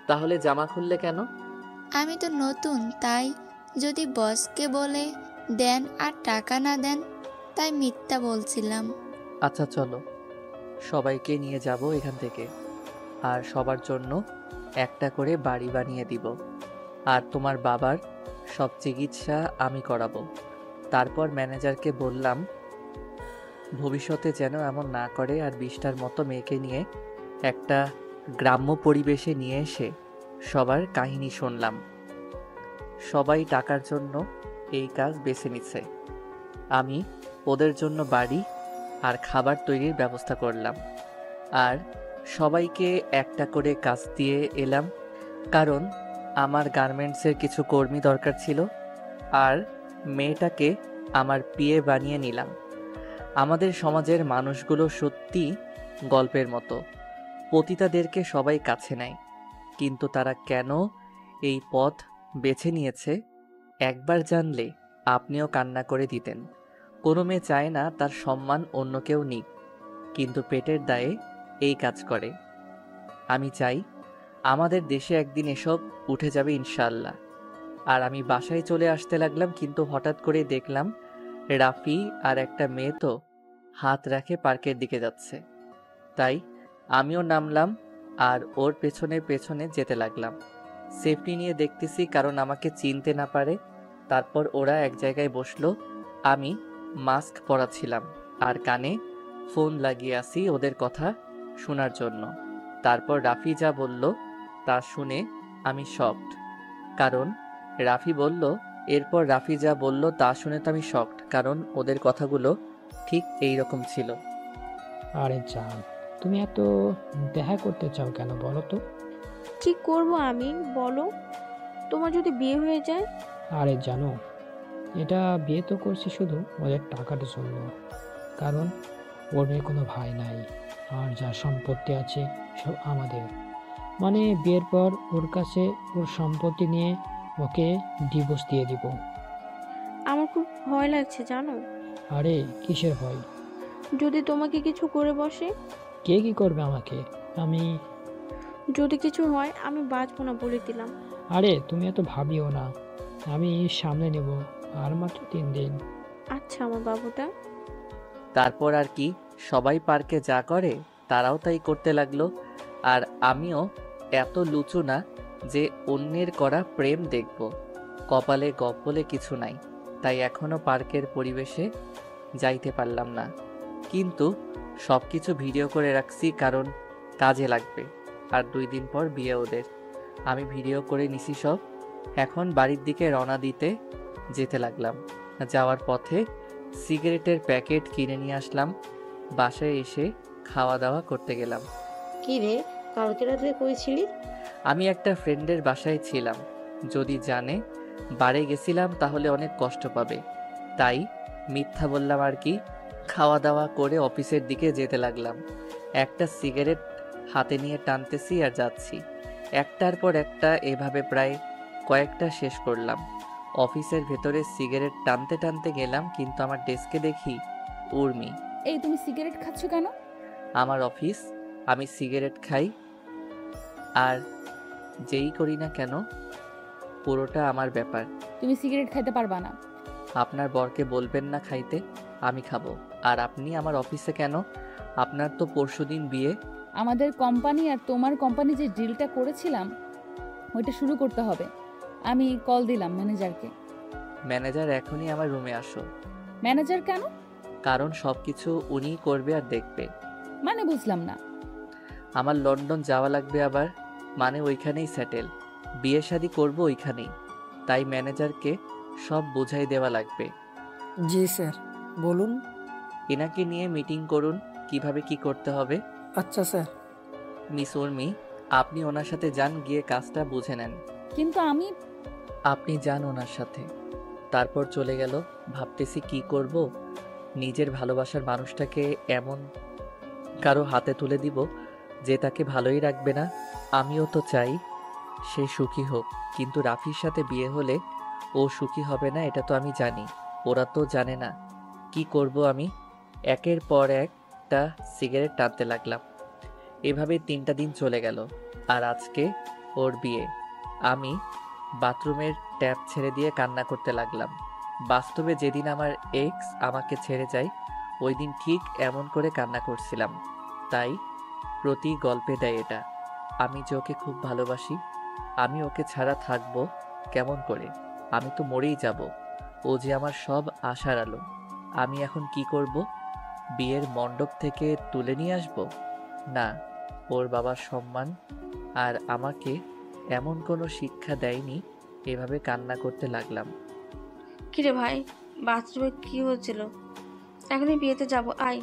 তাহলে জামা খুললে কেন? আমি তো নতুন, তাই যদি বসকে বলে দেন আর টাকা না দেন, তাই মিথ্যা বলছিলাম। আচ্ছা চলো, সবাইকে নিয়ে যাব এখান থেকে, আর সবার জন্য একটা করে বাড়ি বানিয়ে দিব, আর তোমার বাবার সব চিকিৎসা আমি করাবো। তারপর ম্যানেজারকে বললাম ভবিষ্যতে যেন এমন না করে, আর 20টার মতো মেয়েকে নিয়ে একটা গ্রাম্য পরিবেশে নিয়ে এসে সবার কাহিনী শুনলাম। সবাই টাকার জন্য এই কাজ বেছে নিচ্ছে। আমি ওদের জন্য বাড়ি আর খাবার তৈরির ব্যবস্থা করলাম, আর সবাইকে একটা করে কাজ দিয়ে এলাম, কারণ আমার গার্মেন্টসের কিছু কর্মী দরকার ছিল, আর মেয়েটাকে আমার পিএ বানিয়ে নিলাম। আমাদের সমাজের মানুষগুলো সত্যি গল্পের মতো। পতিতাদেরকে সবাই কাছে নেয়, কিন্তু তারা কেন এই পথ বেছে নিয়েছে একবার জানলে আপনিও কান্না করে দিতেন। কোনো মেয়ে চায় না তার সম্মান অন্য কেউ নিক, কিন্তু পেটের দায়ে এই কাজ করে। আমি চাই আমাদের দেশে একদিন এসব উঠে যাবে ইনশাআল্লাহ। আর আমি বাসায় চলে আসতে লাগলাম, কিন্তু হঠাৎ করে দেখলাম রাফি আর একটা মেয়ে তো হাত রাখে পার্কের দিকে যাচ্ছে। তাই আমিও নামলাম আর ওর পেছনে পেছনে যেতে লাগলাম। সেফটি নিয়ে দেখতেছি কারণ আমাকে চিনতে না পারে। তারপর ওরা এক জায়গায় বসলো, আমি মাস্ক পরাচ্ছিলাম আর কানে ফোন লাগিয়ে আসি ওদের কথা শোনার জন্য। তারপর রাফি যা বলল তা শুনে আমি শকড, কারণ রাফি বলল এরপর রাফি যা বলল তা শুনে তো আমি শকড, কারণ ওদের কথাগুলো ঠিক এই রকম ছিল। আরে জান, তুমি এত দেখা করতে চাও কেন বলো তো? কি করব আমি, বলো? তোমার যদি বিয়ে হয়ে যায়? আরে জানো, এটা বিয়ে তো করছি শুধু ওদের টাকার জন্য, কারণ ওর মেয়ে কোনো ভাই নাই, আর যা সম্পত্তি আছে সব আমাদের। মানে বিয়ের পর ওর কাছে ওর সম্পত্তি নিয়ে ওকে ডিভোর্স দিয়ে দিব। আমার খুব ভয় লাগছে জানো। আরে কিসের ভয়? যদি তোমাকে কিছু করে বসে? কে কি করবে আমাকে? আমি যদি কিছু হয় আমি বাঁচবো না, বলে দিলাম। আরে তুমি এত ভাবিও না, আমি সামনে নেব, আর মাত্র 3 দিন। আচ্ছা আমার বাবুটা। তারপর আর কি, সবাই পার্কে যা করে তারাও তাই করতে লাগলো, আর আমিও এত লুচু না যে অন্যের করা প্রেম দেখব। কপালে গপ বলে কিছু নাই, তাই এখনো পার্কের পরিবেশে যাইতে পারলাম না, কিন্তু সব কিছু ভিডিও করে রাখছি কারণ কাজে লাগবে। আর 2 দিন পর বিয়ে ওদের। আমি ভিডিও করে নিছি সব। এখন বাড়ির দিকে রওনা দিতে যেতে লাগলাম। যাওয়ার পথে সিগারেটের প্যাকেট কিনে নিয়ে আসলাম। বাসায় এসে খাওয়া দাওয়া করতে গেলাম। কি রে, কালকে রাতে কই ছিলি? আমি একটা ফ্রেন্ডের বাসায় ছিলাম, যদি জানে বাড়ি গেছিলাম তাহলে অনেক কষ্ট পাবে, তাই মিথ্যা বললাম আর কি। খাওয়া দাওয়া করে অফিসের দিকে যেতে লাগলাম। একটা সিগারেট হাতে নিয়ে টানতেছি আর যাচ্ছি, একটার পর একটা এভাবে প্রায় কয়েকটা শেষ করলাম। অফিসের ভেতরে সিগারেট টানতে টানতে গেলাম, কিন্তু আমার ডেস্কে দেখি উর্মি। এই তুমি সিগারেট খাচ্ছ কেন? আমার অফিস, আমি সিগারেট খাই, আর যেই করি না কেন পুরোটা আমার ব্যাপার। তুমি সিগারেট খাইতে পারবা না। আপনার বরকে বলবেন না খাইতে, আমি খাবো। আর আপনি আমার অফিসে কেন? আপনার তো পরশুদিন বিয়ে। আমাদের কোম্পানি আর তোমার কোম্পানি যে ডিলটা করেছিলাম ওইটা শুরু করতে হবে। আমি কল দিলাম ম্যানেজারকে। ম্যানেজার এখনই আমার রুমে আসো। ম্যানেজার কেন? কারণ সবকিছু উনিই করবে আর দেখবে। মানে বুঝলাম না। আমার লন্ডন যাওয়া লাগবে আবার, মানে ওইখানেই সেটেল, বিয়ে শাদী করবো ওইখানেই, তাই ম্যানেজারকে সব বুঝাই দেওয়া লাগবে। জি স্যার, বলুন। এনাকে নিয়ে মিটিং করুন কিভাবে কি করতে হবে। আচ্ছা স্যার। মিস উর্মি, আপনি ওনার সাথে যান, গিয়ে কাজটা বুঝে নেন। কিন্তু আমি। আপনি যান ওনার সাথে। তারপর চলে গেল। ভাবতেছি কি করব, নিজের ভালোবাসার মানুষটাকে এমন কারো হাতে তুলে দিব যে তাকে ভালোই রাখবে না। আমিও তো চাই সে সুখী হোক, কিন্তু রাফির সাথে বিয়ে হলে ও সুখী হবে না, এটা তো আমি জানি। ওরা তো জানে না। কি করব আমি? একের পর একটা সিগারেট টানতে লাগলাম। এভাবে 3টা দিন চলে গেল, আর আজকে ওর বিয়ে। আমি বাথরুমের ট্যাপ ছেড়ে দিয়ে কান্না করতে লাগলাম। বাস্তবে যেদিন আমার এক্স আমাকে ছেড়ে যায় ওই দিন ঠিক এমন করে কান্না করছিলাম। তাই প্রতি গল্পে দেয় এটা। আমি যে ওকে খুব ভালোবাসি, আমি ওকে ছাড়া থাকবো কেমন করে? আমি তো মরেই যাব। ও যে আমার সব আশার আলো। আমি এখন কি করব? বিয়ের মণ্ডপ থেকে তুলে নিয়ে আসব? না, ওর বাবার সম্মান আর আমাকে এমন কোনো শিক্ষা দেয়নি। এভাবে কান্না করতে লাগলাম। কিরে ভাই, বাথরুমে কি হয়েছিল? এখনই বিয়েতে যাব, আয়।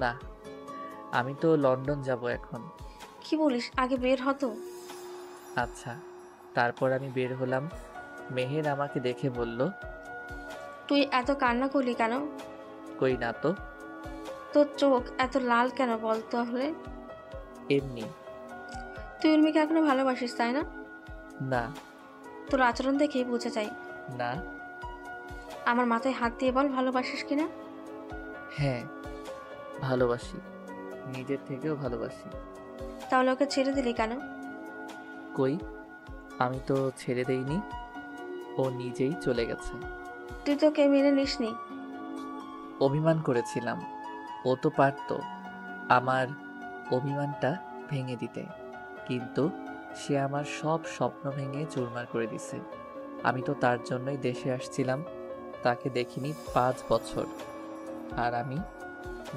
না, আমি তো লন্ডন যাব এখন। কি বলিস? আগে বের হতো। আচ্ছা। তারপর আমি বের হলাম। মেহের আমাকে দেখে বলল, তুই এত কান্না করলি কেন? কই না তো। তোর চোখ এত লাল কেন বল তাহলে? এমনি। তুই উর্মিকে এখনো ভালোবাসিস, তাই না? না। তোর আচরণ দেখেই বোঝা যায়। না। আমার মাথায় হাত দিয়ে বল, ভালোবাসিস কিনা? হ্যাঁ, ভালোবাসি, নিজের থেকেও ভালোবাসি। তাহলে ওকে ছেড়ে দিলি কেন? কই, আমি তো ছেড়ে দেইনি, ও নিজেই চলে গেছে। তুই তোকে মেনে নিসনি? অভিমান করেছিলাম। ও তো পারতো আমার অভিমানটা ভেঙে দিতে, কিন্তু সে আমার সব স্বপ্ন ভেঙে চুরমার করে দিছে। আমি তো তার জন্যই দেশে আসছিলাম। তাকে দেখিনি 5 বছর, আর আমি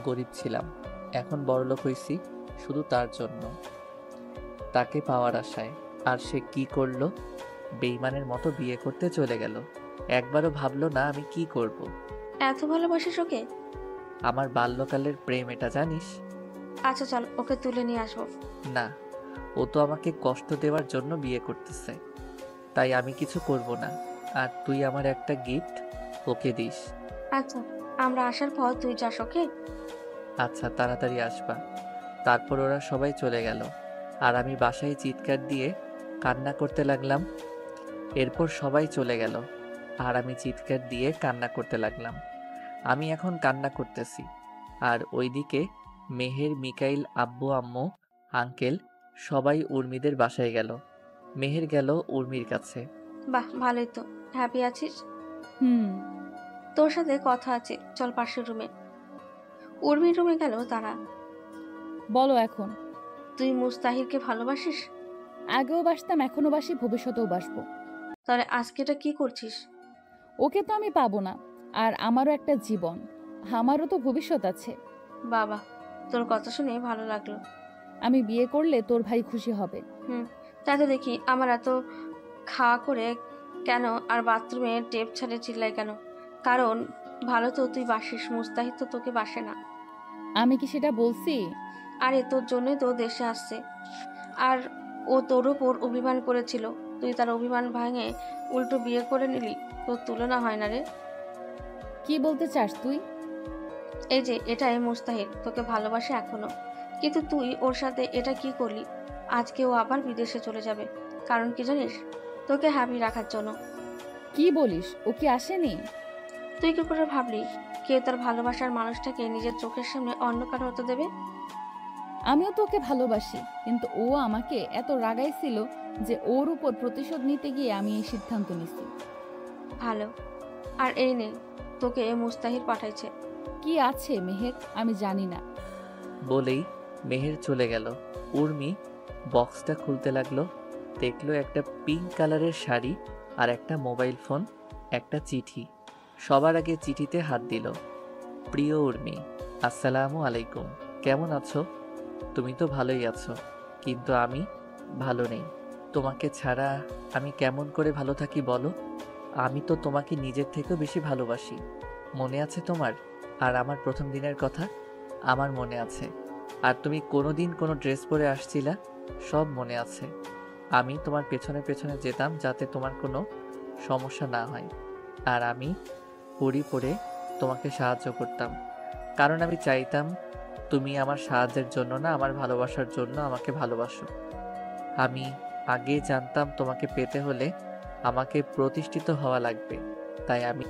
গরিব ছিলাম। এখন বড়লোক হইছি শুধু তার জন্য, তাকে পাওয়ার আশায়। আর সে কি করলো? বেইমানের মতো বিয়ে করতে চলে গেল। একবারও ভাবলো না আমি কি করব। এত ভালোবাসিস ওকে? আমার বাল্যকালের প্রেম এটা, জানিস? আচ্ছা চল, ওকে তুলে নিয়ে আসবো। না, ও তো আমাকে কষ্ট দেওয়ার জন্য বিয়ে করতেছে, তাই আমি কিছু করব না। আর তুই আমার একটা গিফট ওকে দিস। আচ্ছা, আমরা আসার পর তুই যাস, ওকে? আচ্ছা, তাড়াতাড়ি আসবা। তারপর ওরা সবাই চলে গেল, আর আমি বাসায় চিৎকার দিয়ে কান্না করতে লাগলাম। এরপর সবাই চলে গেল, আর আমি চিৎকার দিয়ে কান্না করতে লাগলাম। আমি এখন কান্না করতেছি, আর ওইদিকে মেহের, মিকাইল, আব্বু, আম্মু, আঙ্কেল সবাই উর্মিদের বাসায় গেল। মেহের গেল উর্মির কাছে। বাহ, ভালোই তো। হ্যাপি আছিস? তোর সাথে কথা আছে, চল পাশের রুমে। উর্মির রুমে গেল তারা। বলো এখন। তুই মুস্তাহিরকে ভালোবাসিস? আগেও বাসতাম, এখনো বাসি, ভবিষ্যতেও বাসবো। তাহলে আজকে এটা কি করছিস? ওকে তো আমি পাবো না, আর আমারও একটা জীবন, আমারও তো ভবিষ্যৎ আছে। বাবা, তোর কথা শুনে ভালো লাগলো। আমি বিয়ে করলে তোর ভাই খুশি হবে। তাই তো দেখি। আমার এত খাওয়া করে কেন আর বাথরুমে টেপ ছাড়ে চিল্লাই কেন? কারণ ভালো তো তুই বাসিস, মুস্তাহিদ তো তোকে বাসে না। আমি কি সেটা বলছি? আরে তোর জন্যই তো দেশে আসছে, আর ও তোর ওপর অভিমান করেছিল। তুই তার অভিমান ভাঙে উল্টো বিয়ে করে নিলি। তোর তুলনা হয় না রে। কি বলতে চাস তুই? এই যে এটাই মুস্তাহিদ, তোকে ভালোবাসে এখনো, কিন্তু তুই ওর সাথে এটা কি করলি? আজকে ও আবার বিদেশে চলে যাবে। কারণ কি জানিস? তোকে হ্যাপি রাখার জন্য। কি বলিস, ও কি আসেনি? তুই কি করে ভাবলি কেউ তার ভালোবাসার মানুষটাকে নিজের চোখের সামনে অন্য কারো হতে দেবে? আমিও তো ওকে ভালোবাসি, কিন্তু ও আমাকে এত রাগাইছিল যে ওর উপর প্রতিশোধ নিতে গিয়ে আমি এই সিদ্ধান্ত নিছি। ভালো। আর এই নে, তোকে মুস্তাহির পাঠাইছে। কি আছে মেহের, আমি জানি না। বলেই মেহের চলে গেল। উর্মি বক্সটা খুলতে লাগলো। দেখলো একটা পিঙ্ক কালারের শাড়ি আর একটা মোবাইল ফোন, একটা চিঠি। সবার আগে চিঠিতে হাত দিল। প্রিয় উর্মি, আসসালামু আলাইকুম, কেমন আছো? তুমি তো ভালোই আছো, কিন্তু আমি ভালো নেই। তোমাকে ছাড়া আমি কেমন করে ভালো থাকি বলো? আমি তো তোমাকে নিজের থেকেও বেশি ভালোবাসি। মনে আছে তোমার? আর আমার প্রথম দিনের কথা আমার মনে আছে। আর তুমি কোনোদিন কোনো ড্রেস পরে আসছিলা, সব মনে আছে। আমি তোমার পেছনে পেছনে যেতাম যাতে তোমার কোনো সমস্যা না হয়। আর আমি হুড়ি পরে তোমাকে সাহায্য করতাম, কারণ আমি চাইতাম তুমি আমার সাহায্যের জন্য না, আমার ভালোবাসার জন্য আমাকে ভালোবাসো। আমি আগে জানতাম তোমাকে পেতে হলে আমাকে প্রতিষ্ঠিত হওয়া লাগবে, তাই আমি